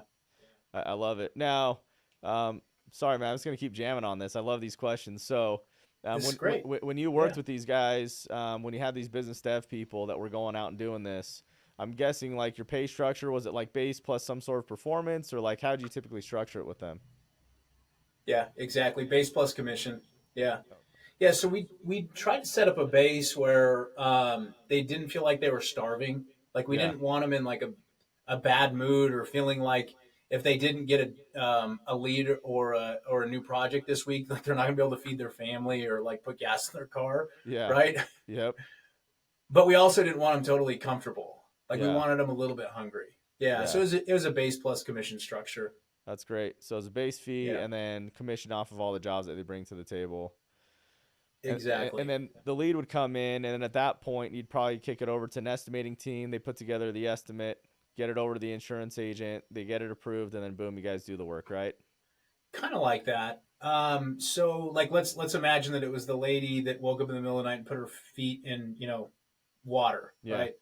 I love it. Now, sorry, man, I'm just gonna keep jamming on this. I love these questions. So, this is great. when you worked Yeah. with these guys, when you had these business dev people that were going out and doing this, I'm guessing like your pay structure, was it like base plus some sort of performance, or like how did you typically structure it with them? Yeah, exactly. Base plus commission. Yeah. Yeah, so we tried to set up a base where they didn't feel like they were starving. Like we Yeah. didn't want them in like a bad mood or feeling like if they didn't get a lead or a new project this week, like they're not gonna be able to feed their family or like put gas in their car, Yeah. right? Yep. But we also didn't want them totally comfortable. Like we Yeah. wanted them a little bit hungry. Yeah, so Yeah. it was a base plus commission structure. That's great. So it's a base fee Yeah, and then commission off of all the jobs that they bring to the table. And exactly. then the lead would come in, and then at that point, you'd probably kick it over to an estimating team. They put together the estimate, get it over to the insurance agent, they get it approved, and then boom, you guys do the work, right? Kind of like that. So like let's imagine that it was the lady that woke up in the middle of the night and put her feet in water, Yeah, right?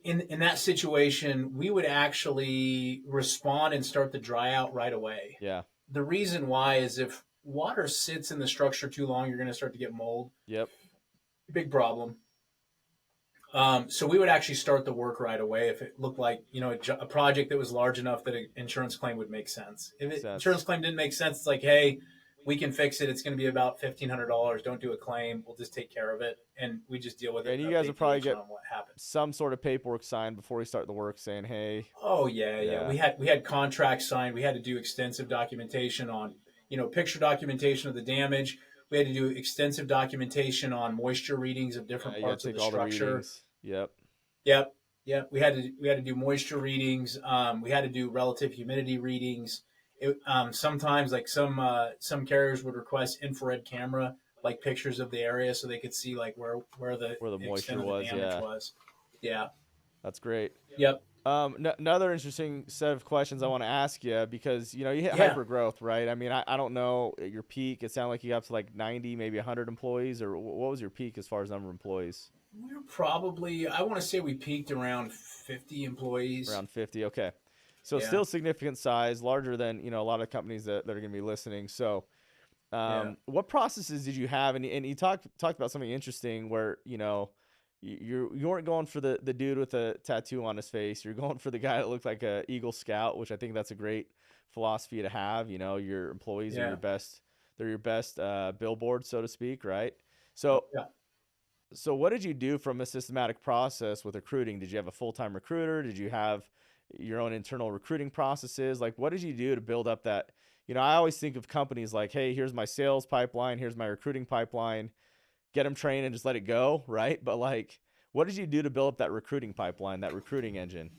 In that situation, we would actually respond and start the dry out right away. yeah, The reason why is if water sits in the structure too long, you're going to start to get mold. yep, Big problem. So we would actually start the work right away if it looked like a project that was large enough that an insurance claim would make sense. If makes an sense. insurance claim didn't make sense, it's like, hey, we can fix it. It's going to be about $1,500. Don't do a claim. We'll just take care of it, and we just deal with it And you and guys update would the probably agent get on what happened. some sort of paperwork signed before you start the work saying, hey, Oh yeah, yeah. yeah, We had contracts signed. We had to do extensive documentation on picture documentation of the damage. We had to do extensive documentation on moisture readings of different you got parts to of take the all the structure. readings. Yep, Yep, yep. We had to do moisture readings. We had to do relative humidity readings. Sometimes, like some carriers would request infrared camera, like pictures of the area, so they could see like where the where the extent moisture of the was. damage Yeah, was. Yeah. that's great. Yep. Another interesting set of questions I want to ask you, because you hit Yeah. hyper growth, right? I mean, I don't know at your peak. It sounded like you got up to like 90, maybe 100 employees, or what was your peak as far as number of employees? We're probably, I want to say we peaked around 50 employees. Around 50. Okay. So Yeah. still significant size, larger than, a lot of companies that are going to be listening. So Yeah. what processes did you have? And you talked about something interesting where, you weren't going for the dude with a tattoo on his face. You're going for the guy that looked like a Eagle Scout, which I think that's a great philosophy to have. Your employees are Yeah. they're your best billboard, so to speak, right? So Yeah. so what did you do from a systematic process with recruiting? Did you have a full-time recruiter? Did you have your own internal recruiting processes? Like, what did you do to build up that? I always think of companies like, hey, here's my sales pipeline, here's my recruiting pipeline, get them trained and just let it go, right? But like, what did you do to build up that recruiting pipeline, that recruiting engine?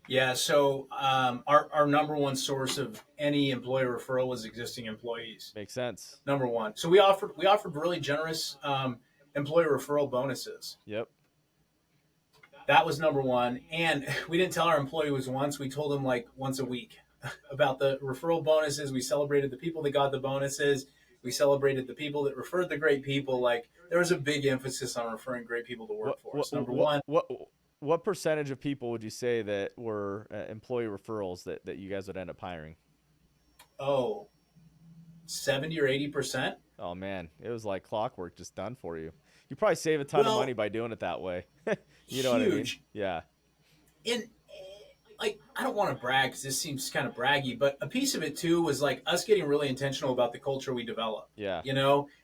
Yeah. So our number one source of any employee referral was existing employees. Makes sense. Number one. So we offered really generous employee referral bonuses. Yep. That was number one. And we didn't tell our employees once. We told them like once a week about the referral bonuses. We celebrated the people that got the bonuses. We celebrated the people that referred the great people. Like there was a big emphasis on referring great people to work What for what us. Number what one. what what percentage of people would you say that were employee referrals that you guys would end up hiring? Oh, 70 or 80%. Oh man, it was like clockwork, just done for you. You probably save a ton of money Well, by doing it that way. You know what I mean? huge. Yeah. And like, I don't want to brag because this seems kind of braggy, but a piece of it too was like us getting really intentional about the culture we develop, Yeah.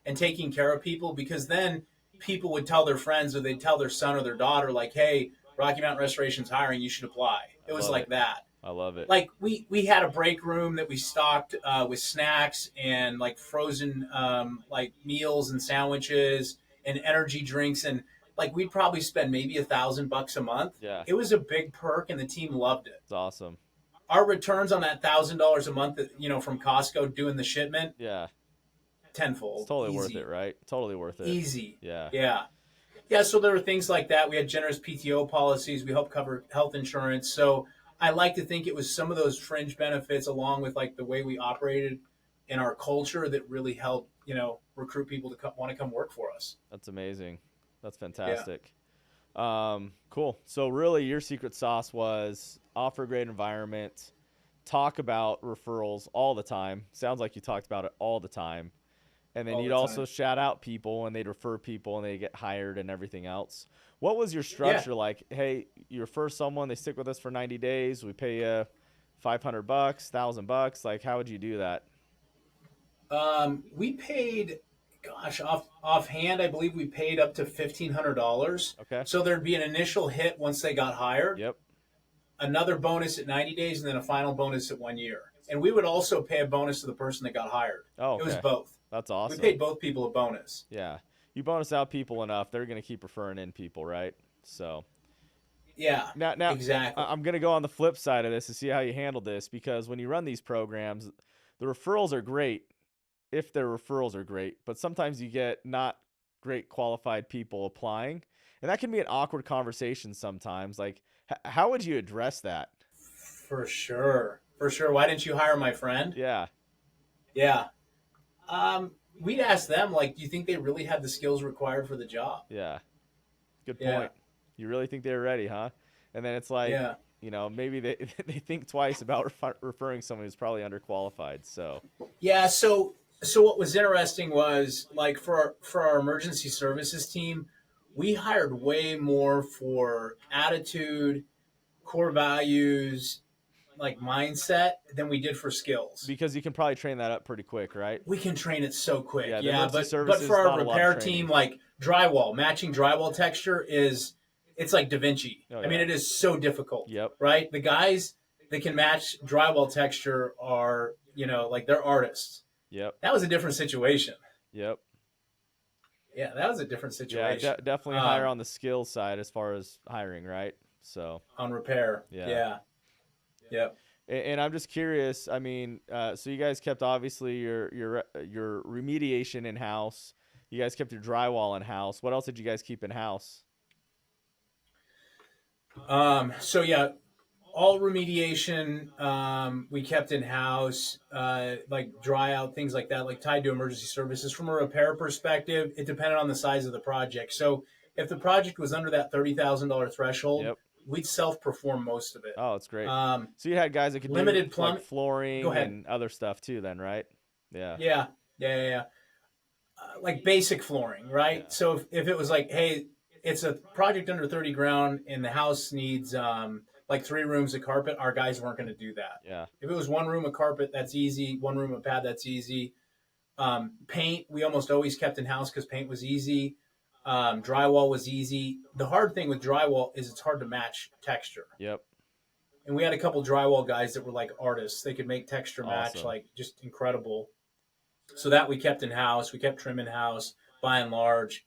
and taking care of people because then people would tell their friends or they'd tell their son or their daughter, like, hey, Rocky Mountain Restoration's hiring, you should apply. I It was love like it. that. I love it. Like we had a break room that we stocked with snacks and like frozen like meals and sandwiches and energy drinks, and like we'd probably spend maybe $1,000 a month. Yeah. It was a big perk and the team loved it. It's awesome. Our returns on that $1,000 a month from Costco doing the shipment, Yeah. It's tenfold. totally worth it, Easy. right? Totally worth it. Easy. Yeah. Yeah. Yeah, so there were things like that. We had generous PTO policies. We helped cover health insurance. So I like to think it was some of those fringe benefits along with like the way we operated in our culture that really helped, recruit people to want to come work for us. That's amazing. That's Yeah. fantastic. Cool. So really your secret sauce was offer a great environment, talk about referrals all the time. Sounds like you talked about it all the time. And then All you'd the also time. shout out people and they'd refer people and they get hired and everything else. What was your Yeah. structure like? Hey, you refer someone, they stick with us for 90 days, we pay you $500, $1,000. Like, how would you do that? We paid, gosh, offhand, I believe we paid up to $1,500. Okay. So there'd be an initial hit once they got hired, Yep. another bonus at 90 days, and then a final bonus at 1 year. And we would also pay a bonus to the person that got hired. Oh, It was okay. both. That's We awesome. paid both people a bonus. Yeah. You bonus out people enough, they're going to keep referring in people, right? So Yeah, now exactly. I'm going to go on the flip side of this to see how you handle this because when you run these programs, the referrals are great if their referrals are great, but sometimes you get not great qualified people applying, and that can be an awkward conversation sometimes. Like, how would you address that? For sure. For sure. Why didn't you hire my friend? Yeah, Yeah. We'd ask them, like, do you think they really had the skills required for the job? yeah, good Yeah. point. You really think they're ready, huh? And then it's like, Yeah. maybe they they think twice about referring someone who's probably underqualified. So, Yeah. So what was interesting was like for our emergency services team, we hired way more for attitude, core values, like mindset than we did for skills. because you can probably train that up pretty quick, right? We can train it so quick. Yeah, the Yeah, emergency but services for our not a lot of repair training. team, like drywall, matching drywall texture it's like Da Vinci. Oh I mean, yeah. it is so difficult, Yep. right? The guys that can match drywall texture are, like they're artists. Yep. That was a different situation. Yep. Yeah, that was a different Yeah, situation. definitely higher on the skills side as far as hiring, right? So, On repair. yeah. Yeah. Yep. And I'm just curious. I mean, so you guys kept obviously your remediation in house. You guys kept your drywall in house. What else did you guys keep in house? So yeah, all remediation we kept in house, like dry out things like that, like tied to emergency services. From a repair perspective, it depended on the size of the project. So if the project was under that $30,000 threshold, Yep. we'd self-perform most of it. Oh, it's great. Um, So you had guys that could do limited like plumb. Go flooring ahead. and other stuff too, then, right? Yeah. Yeah, yeah, yeah, yeah. Like basic flooring, right? Yeah. So if it was like, hey, it's a project under 30 grand and the house needs like 3 rooms of carpet, our guys weren't going to do that. Yeah. If it was 1 room of carpet, that's easy. 1 room of pad, that's easy. Paint, we almost always kept in house because paint was easy. Drywall was easy. The hard thing with drywall is it's hard to match texture. Yep. And we had a couple drywall guys that were like artists. They could make texture match Awesome. like just incredible. So that we kept in house. We kept trim in house by and large.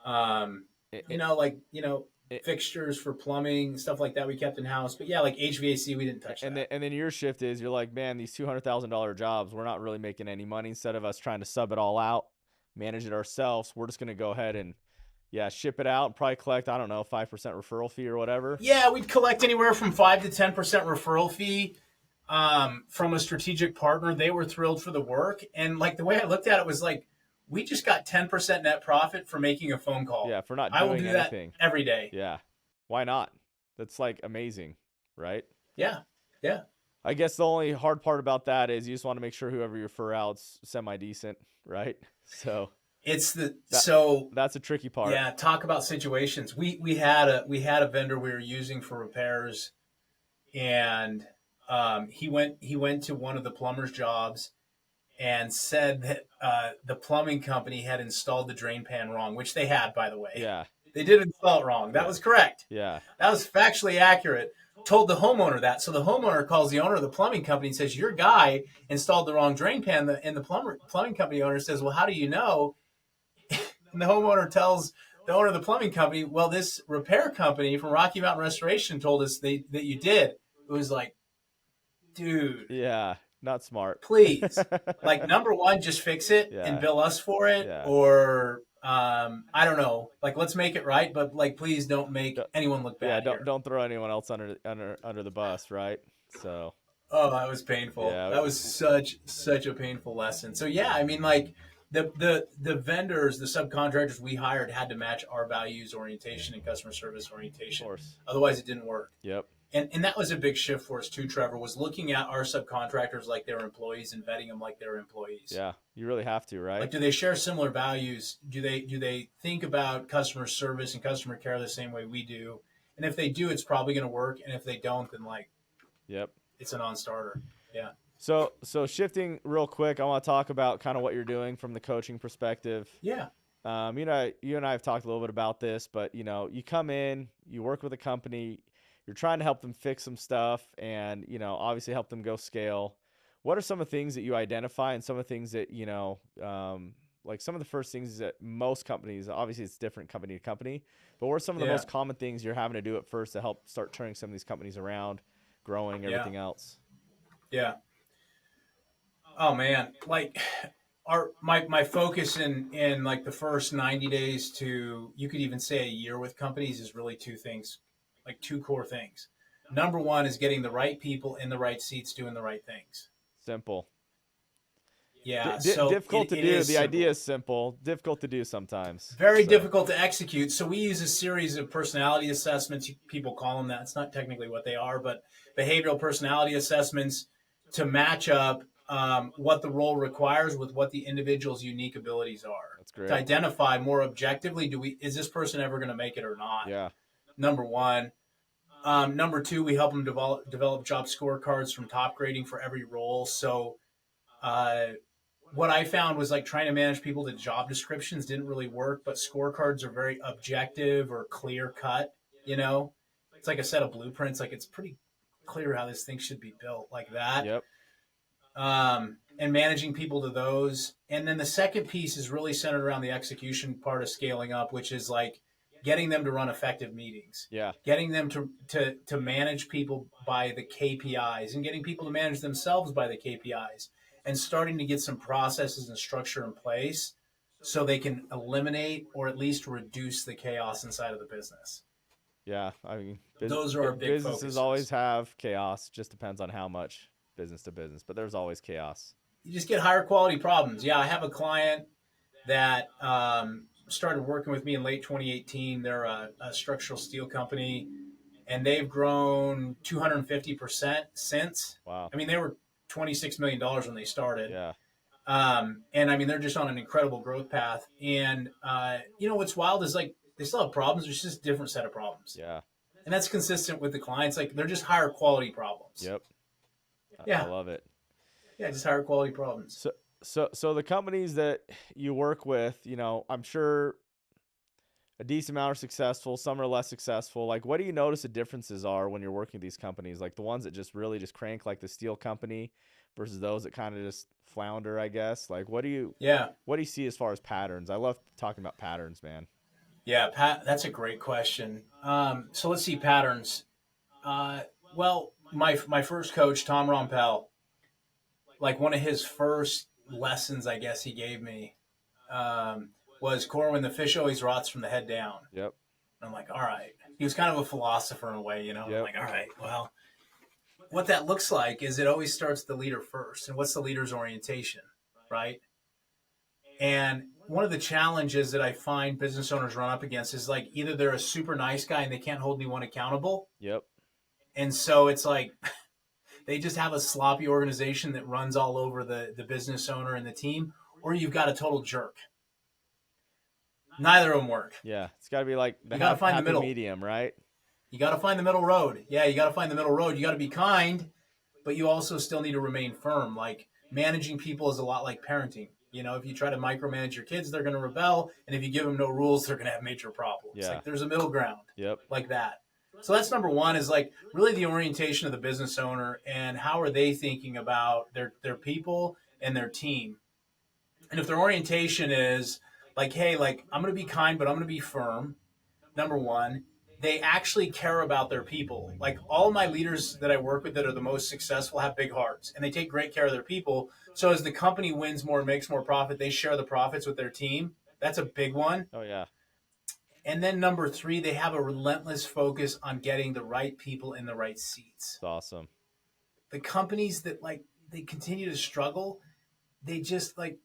Um, It, you it, know, like you know, it, fixtures for plumbing stuff like that we kept in house. But yeah, like HVAC, we didn't touch and that. then your shift is you're like, man, these $200,000 jobs, we're not really making any money. Instead of us trying to sub it all out, manage it ourselves, we're just gonna go ahead and ship it out and probably collect, I don't know, 5% referral fee or whatever. Yeah, we'd collect anywhere from 5 to 10% referral fee from a strategic partner. They were thrilled for the work, and like the way I looked at it was like, we just got 10% net profit for making a phone call. Yeah, for not I will doing do anything. that every day. Yeah. Why not? That's like amazing, right? Yeah, yeah. I guess the only hard part about that is you just want to make sure whoever you refer out's semi decent, right? So It's the that, so that's a tricky part. yeah. Talk about situations. We had a vendor we were using for repairs, and he went to one of the plumber's jobs and said that the plumbing company had installed the drain pan wrong, which they had, by the way. Yeah. They did install it wrong. That Yeah. was correct. Yeah. That was factually accurate. Told the homeowner that. So the homeowner calls the owner of the plumbing company and says, your guy installed the wrong drain pan. And the plumbing company owner says, well, how do you know? And the homeowner tells the owner of the plumbing company, well, this repair company from Rocky Mountain Restoration told us that you did. It was like, dude. Yeah. Not smart. Please. Like, number one, just fix it Yeah. and bill us for it. Yeah. Or I don't know. Like, let's make it right, but like, please don't make anyone look bad. Yeah, don't throw anyone else under the bus, right? So. Oh, that was painful. Yeah. That was such a painful lesson. So yeah, I mean, like the vendors, the subcontractors we hired had to match our values orientation and customer service orientation. Of course. Otherwise, it didn't work. Yep. And that was a big shift for us too, Trevor, was looking at our subcontractors like they were employees and vetting them like they're employees. Yeah, you really have to, right? Like, do they share similar values? Do they think about customer service and customer care the same way we do? And if they do, it's probably going to work. And if they don't, then like, yep, it's a non-starter. Yeah. So shifting real quick, I want to talk about kind of what you're doing from the coaching perspective. Yeah. You and I have talked a little bit about this, but you come in, you work with a company, you're trying to help them fix some stuff and, obviously help them go scale. What are some of the things that you identify and some of the things that, like some of the first things that most companies, obviously it's different company to company, but what are some of the most common things you're having to do at first to help start turning some of these companies around, growing, everything else? Yeah. Oh man. Like my focus in like the first 90 days to, you could even say a year with companies, is really two things. Like two core things. Number one is getting the right people in the right seats doing the right things. Simple. Yeah. Difficult to do. The simple. idea is simple. Difficult to do sometimes. Very difficult to execute. So we use a series of personality assessments. People call them that. It's not technically what they are, but behavioral personality assessments to match up what the role requires with what the individual's unique abilities are. That's great. To identify more objectively, is this person ever going to make it or not? Yeah. Number one. Number two, we help them develop job scorecards from top grading for every role. So what I found was like trying to manage people to job descriptions didn't really work, but scorecards are very objective or clear cut. It's like a set of blueprints. Like, it's pretty clear how this thing should be built, like that. Yep. And managing people to those. And then the second piece is really centered around the execution part of scaling up, which is like getting them to run effective meetings. Yeah. Getting them to manage people by the KPIs and getting people to manage themselves by the KPIs, and starting to get some processes and structure in place so they can eliminate or at least reduce the chaos inside of the business. Yeah. I mean, those are our big businesses focuses. Always have chaos. Just depends on how much business to business, but there's always chaos. You just get higher quality problems. Yeah. I have a client that started working with me in late 2018. They're a structural steel company, and they've grown 250% since. Wow. I mean, they were $26 million when they started. Yeah. And I mean, they're just on an incredible growth path. And, what's wild is like, they still have problems. There's just a different set of problems. Yeah. And that's consistent with the clients. Like, they're just higher quality problems. Yep. Yeah. I love it. Yeah. Just higher quality problems. So the companies that you work with, I'm sure a decent amount are successful, some are less successful. Like, what do you notice the differences are when you're working with these companies? Like the ones that just really just crank, like the steel company, versus those that kind of just flounder, I guess. Like, what do you see as far as patterns? I love talking about patterns, man. Yeah, Pat, that's a great question. So let's see patterns. Well, my first coach, Tom Rompel, like one of his first lessons, I guess he gave me, was Corwin, the fish always rots from the head down. Yep. And I'm like, all right. He was kind of a philosopher in a way, Yep. I'm like, all right, well, what that looks like is it always starts the leader first. And what's the leader's orientation, right? And one of the challenges that I find business owners run up against is like either they're a super nice guy and they can't hold anyone accountable. Yep. And so it's like they just have a sloppy organization that runs all over the business owner and the team, or you've got a total jerk. Neither of them work. Yeah, it's got to be like you got to find the middle medium, right? You got to find the middle road. Yeah, you got to find the middle road. You got to be kind, but you also still need to remain firm. Like managing people is a lot like parenting. If you try to micromanage your kids, they're going to rebel, and if you give them no rules, they're going to have major problems. Yeah. Like there's a middle ground. Yep. Like that. So that's number one, is like really the orientation of the business owner and how are they thinking about their people and their team. And if their orientation is like, hey, like I'm going to be kind, but I'm going to be firm. Number one, they actually care about their people. Like all my leaders that I work with that are the most successful have big hearts and they take great care of their people. So as the company wins more and makes more profit, they share the profits with their team. That's a big one. Oh, yeah. And then number three, they have a relentless focus on getting the right people in the right seats. That's awesome. The companies that like they continue to struggle, they just like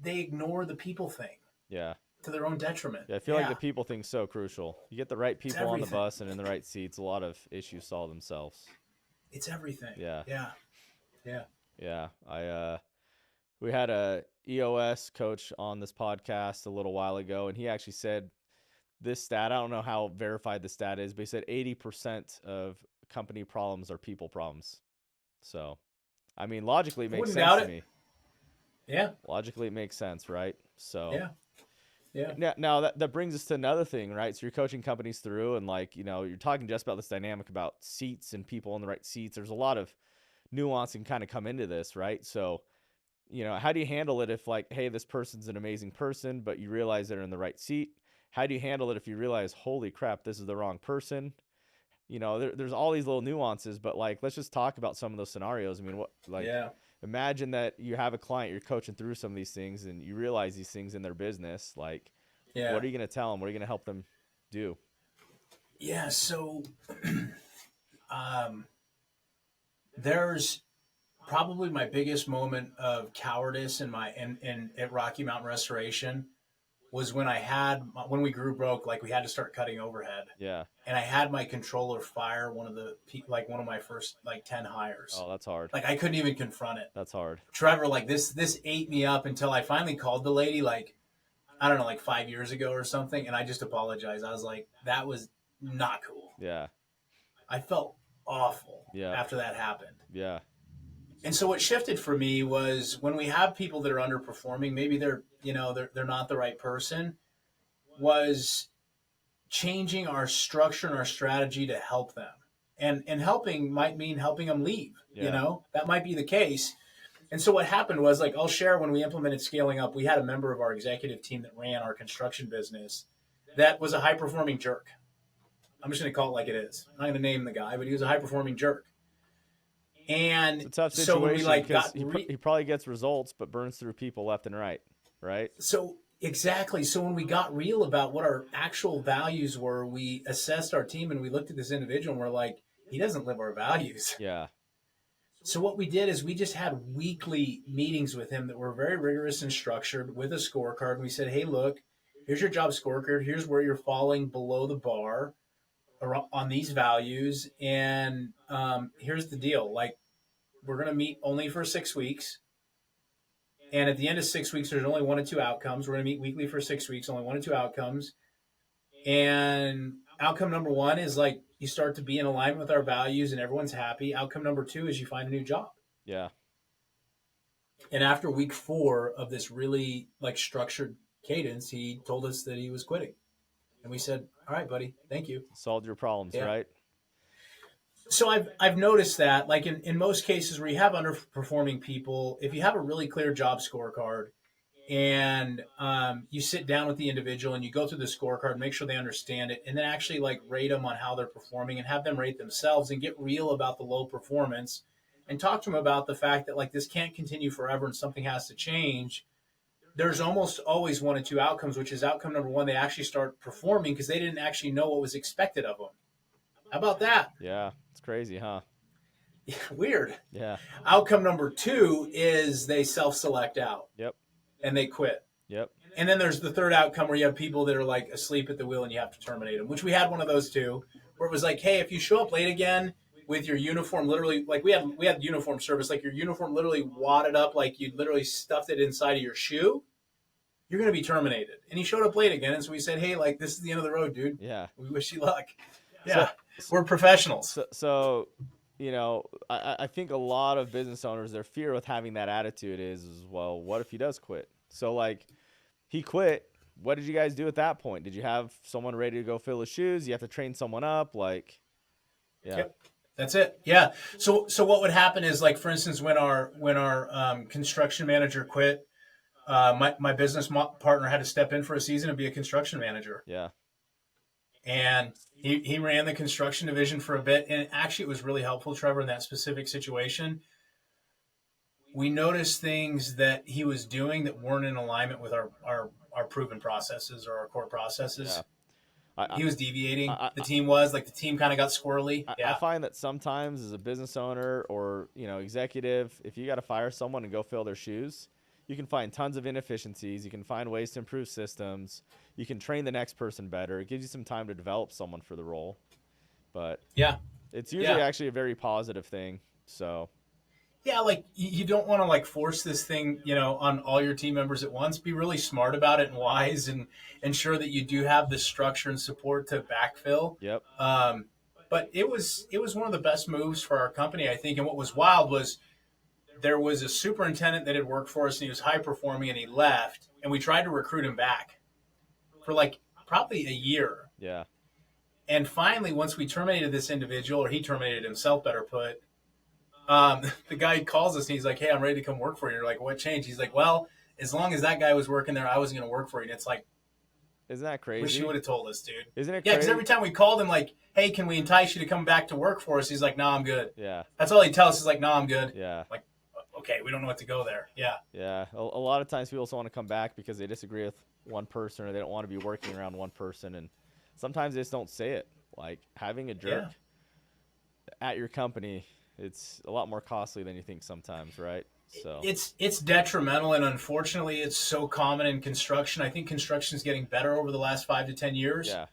they ignore the people thing. Yeah. To their own detriment. Yeah, I feel like the people thing's so crucial. You get the right people on the bus and in the right seats, a lot of issues solve themselves. It's everything. Yeah. Yeah. Yeah. Yeah. We had a EOS coach on this podcast a little while ago, and he actually said this stat. I don't know how verified the stat is, but he said 80% of company problems are people problems. So, I mean, logically, it makes sense to me. Yeah. Logically, it makes sense, right? So. Yeah. Now that brings us to another thing, right? So you're coaching companies through, and like you're talking just about this dynamic about seats and people in the right seats. There's a lot of nuance and kind of come into this, right? So, how do you handle it if like, hey, this person's an amazing person, but you realize they're in the right seat? How do you handle it if you realize, holy crap, this is the wrong person? There's all these little nuances, but like, let's just talk about some of those scenarios. I mean, imagine that you have a client, you're coaching through some of these things and you realize these things in their business. Like, what are you going to tell them? What are you going to help them do? Yeah. So, there's probably my biggest moment of cowardice in at Rocky Mountain Restoration was when we grew broke, like we had to start cutting overhead. Yeah. And I had my controller fire one of my first 10 hires. Oh, that's hard. Like I couldn't even confront it. That's hard. Trevor, like this ate me up until I finally called the lady, like, I don't know, like 5 years ago or something. And I just apologized. I was like, that was not cool. Yeah. I felt awful after that happened. Yeah. And so what shifted for me was when we have people that are underperforming, maybe they're not the right person, was changing our structure and our strategy to help them. And helping might mean helping them leave, that might be the case. And so what happened was, like, I'll share when we implemented scaling up, we had a member of our executive team that ran our construction business that was a high performing jerk. I'm just going to call it like it is. I'm not going to name the guy, but he was a high performing jerk. And it's a tough situation because he probably gets results, but burns through people left and right. So exactly. So when we got real about what our actual values were, we assessed our team and we looked at this individual and we're like, he doesn't live our values. Yeah. So what we did is we just had weekly meetings with him that were very rigorous and structured with a scorecard. And we said, hey, look, here's your job scorecard. Here's where you're falling below the bar. on these values. And here's the deal: like, we're going to meet only for 6 weeks. And at the end of 6 weeks, there's only one or two outcomes. We're going to meet weekly for 6 weeks, only one or two outcomes. And outcome number one is like you start to be in alignment with our values and everyone's happy. Outcome number two is you find a new job. Yeah. And after week 4 of this really like structured cadence, he told us that he was quitting. And we said, all right, buddy, thank you. Solved your problems, Yeah. right? So I've noticed that like in most cases where you have underperforming people, if you have a really clear job scorecard and you sit down with the individual and you go through the scorecard, make sure they understand it, and then actually like rate them on how they're performing and have them rate themselves and get real about the low performance and talk to them about the fact that like this can't continue forever and something has to change. There's almost always one or two outcomes, which is outcome number one, they actually start performing because they didn't actually know what was expected of them. How about that? Yeah. It's crazy, huh? Weird. Yeah. Outcome number two is they self-select out. Yep. And they quit. Yep. And then there's the third outcome where you have people that are like asleep at the wheel and you have to terminate them, which we had one of those too, where it was like, hey, if you show up late again with your uniform, literally, like we had uniform service, like your uniform literally wadded up, like you literally stuffed it inside of your shoe, you're going to be terminated. And he showed up late again. And so we said, hey, like this is the end of the road, dude. Yeah. We wish you luck. Yeah. We're professionals. So I think a lot of business owners, their fear with having that attitude is, well, what if he does quit? So like he quit. What did you guys do at that point? Did you have someone ready to go fill his shoes? You have to train someone up? Like, yeah. Yep. That's it. Yeah. So what would happen is like, for instance, when our construction manager quit, my business partner had to step in for a season and be a construction manager. Yeah. And he ran the construction division for a bit. And actually, it was really helpful, Trevor, in that specific situation. We noticed things that he was doing that weren't in alignment with our proven processes or our core processes. Yeah. He was deviating. The team was like the team kind of got squirrely. I find that sometimes as a business owner or executive, if you got to fire someone and go fill their shoes, you can find tons of inefficiencies. You can find ways to improve systems. You can train the next person better. It gives you some time to develop someone for the role. But yeah, it's usually actually a very positive thing. So yeah, like you don't want to like force this thing, on all your team members at once. Be really smart about it and wise, and ensure that you do have the structure and support to backfill. Yep. But it was one of the best moves for our company, I think. And what was wild was there was a superintendent that had worked for us and he was high performing and he left, and we tried to recruit him back for like probably a year. Yeah. And finally, once we terminated this individual, or he terminated himself, better put, the guy calls us and he's like, hey, I'm ready to come work for you. And you're like, what changed? He's like, well, as long as that guy was working there, I wasn't going to work for you. And it's like, isn't that crazy? wish you would have told us, dude. Isn't it Yeah, crazy? because every time we called him, like, hey, can we entice you to come back to work for us? He's like, no, I'm good. Yeah. That's all he tells us. He's like, no, I'm good. Yeah. Like, okay, we don't know what to go there. Yeah. Yeah. A lot of times people also want to come back because they disagree with one person or they don't want to be working around one person. And sometimes they just don't say it. Like having a jerk at your company, it's a lot more costly than you think sometimes, right? So it's detrimental, and unfortunately, it's so common in construction. I think construction is getting better over the last 5 to 10 years. Yeah.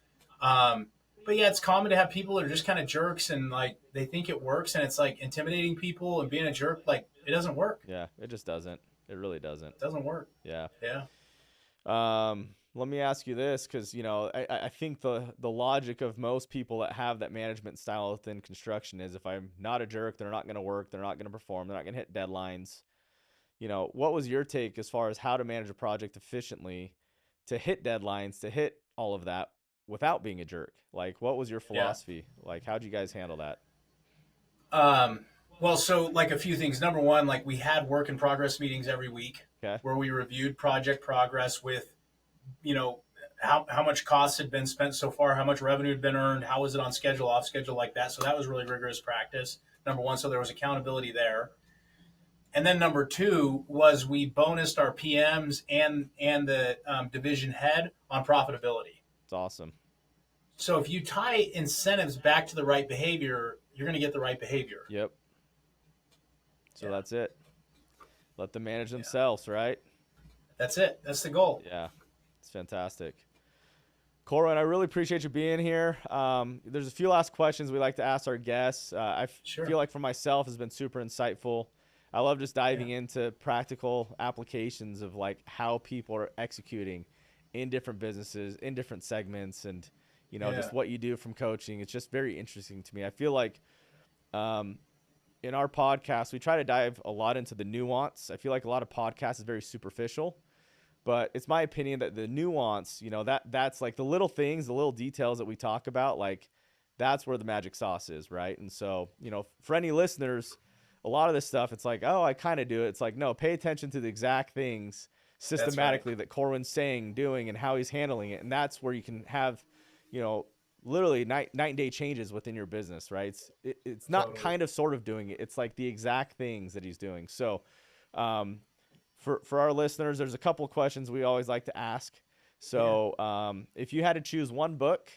But yeah, it's common to have people that are just kind of jerks, and like they think it works, and it's like intimidating people and being a jerk. Like it doesn't work. Yeah, it just doesn't. It really doesn't. It doesn't work. Yeah. Yeah. Let me ask you this, because I think the logic of most people that have that management style within construction is if I'm not a jerk, they're not going to work, they're not going to perform, they're not going to hit deadlines. What was your take as far as how to manage a project efficiently, to hit deadlines, to hit all of that without being a jerk? Like, what was your philosophy? Like, how'd you guys handle that? Well, so like a few things. Number one, like we had work in progress meetings every week where we reviewed project progress with, how much costs had been spent so far, how much revenue had been earned, how was it on schedule, off schedule, like that. So that was really rigorous practice. Number one, so there was accountability there. And then number two was we bonused our PMs and the division head on profitability. It's awesome. So if you tie incentives back to the right behavior, you're going to get the right behavior. Yep. So that's it. Let them manage themselves, right? That's it. That's the goal. Yeah. It's fantastic. Corwin, I really appreciate you being here. There's a few last questions we like to ask our guests. Sure. Feel like for myself has been super insightful. I love just diving into practical applications of like how people are executing in different businesses, in different segments, and just what you do from coaching. It's just very interesting to me. I feel like in our podcast, we try to dive a lot into the nuance. I feel like a lot of podcasts is very superficial. But it's my opinion that the nuance, that's like the little things, the little details that we talk about, like that's where the magic sauce is, right? And so, for any listeners, a lot of this stuff, it's like, oh, I kind of do it. It's like, no, pay attention to the exact things systematically that Corwin's saying, doing, and how he's handling it. And that's where you can have, literally night and day changes within your business, right? It's not kind of sort of doing it. It's like the exact things that he's doing. So, for our listeners, there's a couple of questions we always like to ask. So if you had to choose one book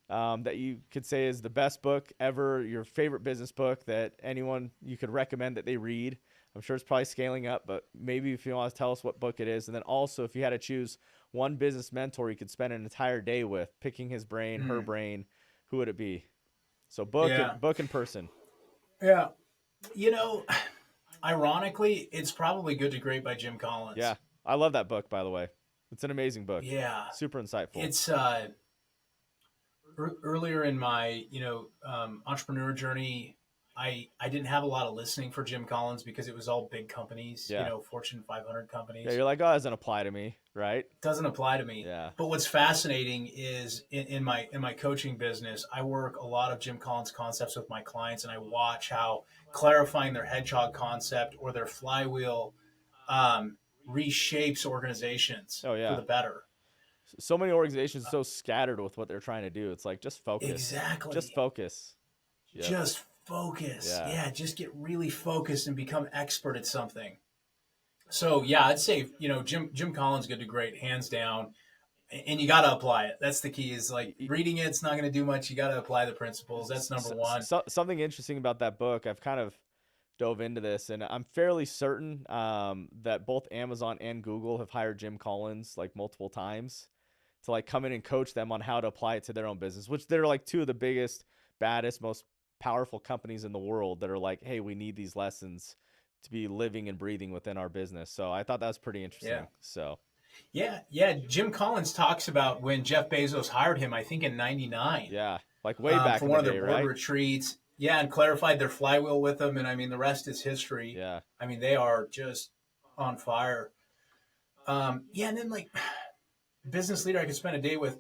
that you could say is the best book ever, your favorite business book that anyone you could recommend that they read, I'm sure it's probably scaling up, but maybe if you want to tell us what book it is. And then also if you had to choose one business mentor you could spend an entire day with, picking his brain, her brain, who would it be? So book and person. Yeah. Ironically, it's probably Good to Great by Jim Collins. Yeah. I love that book, by the way. It's an amazing book. Yeah. Super insightful. It's earlier in my, entrepreneur journey, I didn't have a lot of listening for Jim Collins because it was all big companies, Fortune 500 companies. Yeah, you're like, oh, that doesn't apply to me, right? Doesn't apply to me. Yeah. But what's fascinating is in my coaching business, I work a lot of Jim Collins concepts with my clients, and I watch how clarifying their hedgehog concept or their flywheel reshapes organizations for the better. So many organizations are so scattered with what they're trying to do. It's like, just focus. Exactly. Just focus. Yep. Just focus. Yeah, just get really focused and become expert at something. So, I'd say, Jim Collins, Good to Great, hands down. And you got to apply it. That's the key, is like reading it's not going to do much. You got to apply the principles. That's number one. Something interesting about that book, I've kind of dove into this, and I'm fairly certain that both Amazon and Google have hired Jim Collins like multiple times to like come in and coach them on how to apply it to their own business, which they're like two of the biggest, baddest, most powerful companies in the world that are like, hey, we need these lessons to be living and breathing within our business. So I thought that was pretty interesting. Yeah. So yeah. Jim Collins talks about when Jeff Bezos hired him, I think in '99. Yeah, like way back for in one the of day, their board right? retreats. Yeah, and clarified their flywheel with them, and I mean the rest is history. Yeah, I mean they are just on fire. And then like business leader I could spend a day with,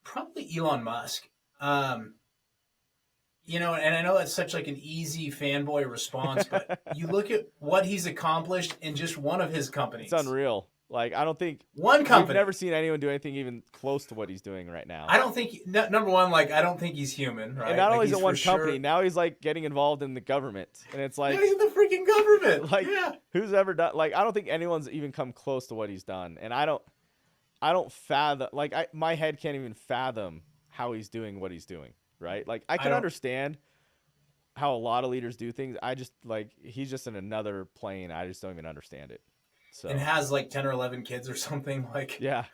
probably Elon Musk. And I know that's such like an easy fanboy response, but you look at what he's accomplished in just one of his companies. it's unreal. Like, I don't think one company. I've never seen anyone do anything even close to what he's doing right now. I don't think number one, like I don't think he's human, right? And not like, only is it one company, sure, now he's like getting involved in the government, and it's like, he's in the freaking government. like who's ever done? Like, I don't think anyone's even come close to what he's done, and I don't fathom. Like, my head can't even fathom how he's doing what he's doing. Right? Like, I can understand how a lot of leaders do things. I just like he's just in another plane. I just don't even understand it. So, and has like 10 or 11 kids or something. Like, yeah,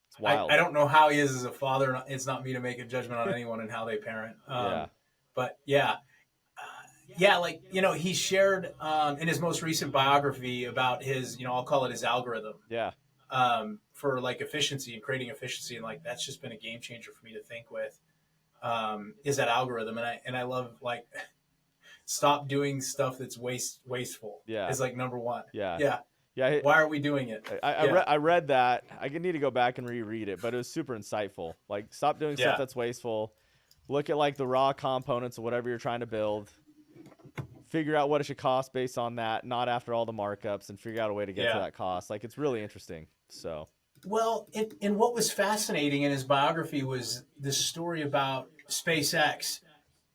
it's wild. I don't know how he is as a father. It's not me to make a judgment on anyone and how they parent. But like, he shared in his most recent biography about his, I'll call it his algorithm. Yeah. For like efficiency and creating efficiency. And like, that's just been a game changer for me to think with, is that algorithm. And I love like, stop doing stuff that's wasteful. Yeah. Is like number one. Yeah. Yeah. Yeah. Why are we doing it? I read that. I need to go back and reread it, but it was super insightful. Like, stop doing stuff that's wasteful. Look at like the raw components of whatever you're trying to build. Figure out what it should cost based on that, not after all the markups, and figure out a way to get to that cost. Like, it's really interesting. So, well, and what was fascinating in his biography was this story about SpaceX.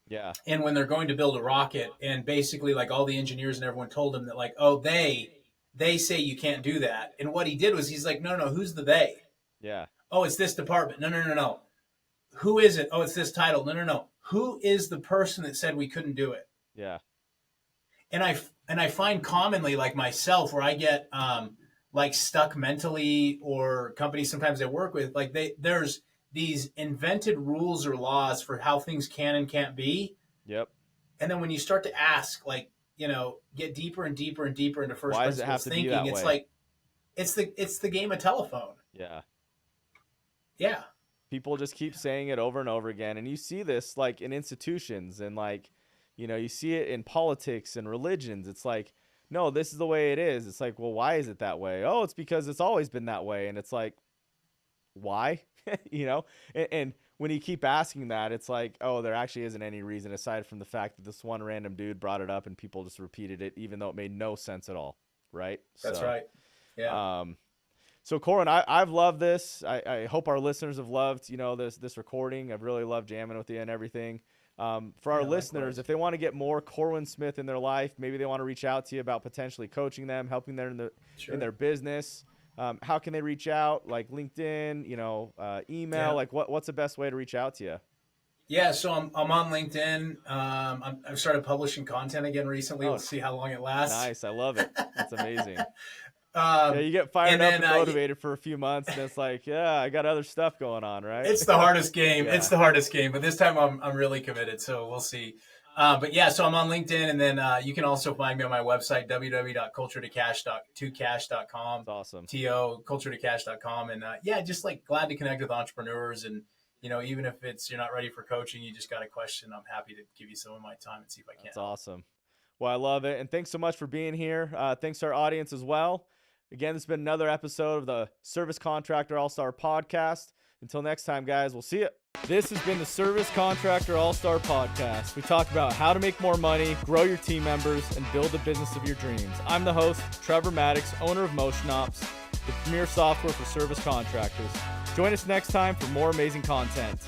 Yeah. And when they're going to build a rocket, and basically like all the engineers and everyone told him that like, oh, they say you can't do that. And what he did was he's like, no, who's the they? Yeah. Oh, it's this department. No. Who is it? Oh, it's this title. No. Who is the person that said we couldn't do it? Yeah. And I find commonly, like myself, where I get like stuck mentally, or companies sometimes I work with, like these invented rules or laws for how things can and can't be. Yep. And then when you start to ask, like, get deeper and deeper and deeper into first Why does it have principles to be thinking, that it's way? like it's the game of telephone. Yeah. Yeah. People just keep saying it over and over again. And you see this like in institutions and like, you see it in politics and religions. It's like, no, this is the way it is. It's like, well, why is it that way? Oh, it's because it's always been that way. And it's like, why? And when you keep asking that, it's like, oh, there actually isn't any reason aside from the fact that this one random dude brought it up and people just repeated it, even though it made no sense at all. Right. That's right. Yeah. So Corwin, I've loved this. I hope our listeners have loved, this recording. I've really loved jamming with you and everything. For our listeners, likewise. if they want to get more Corwin Smith in their life, maybe they want to reach out to you about potentially coaching them, helping them in their business. How can they reach out? Like LinkedIn, email. Like what's the best way to reach out to you? Yeah, so I'm on LinkedIn. I've started publishing content again recently. We'll see how long it lasts. Nice, I love it. That's amazing. You get fired up and motivated for a few months, and it's like, I got other stuff going on, right? It's the hardest game. It's the hardest game, but this time I'm really committed, so we'll see. But yeah, so I'm on LinkedIn, and then you can also find me on my website, www.culturetocash.com. That's awesome. culturetocash.com. And just like glad to connect with entrepreneurs. And, even if you're not ready for coaching, you just got a question, I'm happy to give you some of my time and see if I can. That's awesome. Well, I love it. And thanks so much for being here. Thanks to our audience as well. Again, this has been another episode of the Service Contractor All-Star Podcast. Until next time, guys, we'll see you. This has been the Service Contractor All-Star Podcast. We talk about how to make more money, grow your team members, and build the business of your dreams. I'm the host, Trevor Maddox, owner of Motion Ops, the premier software for service contractors. Join us next time for more amazing content.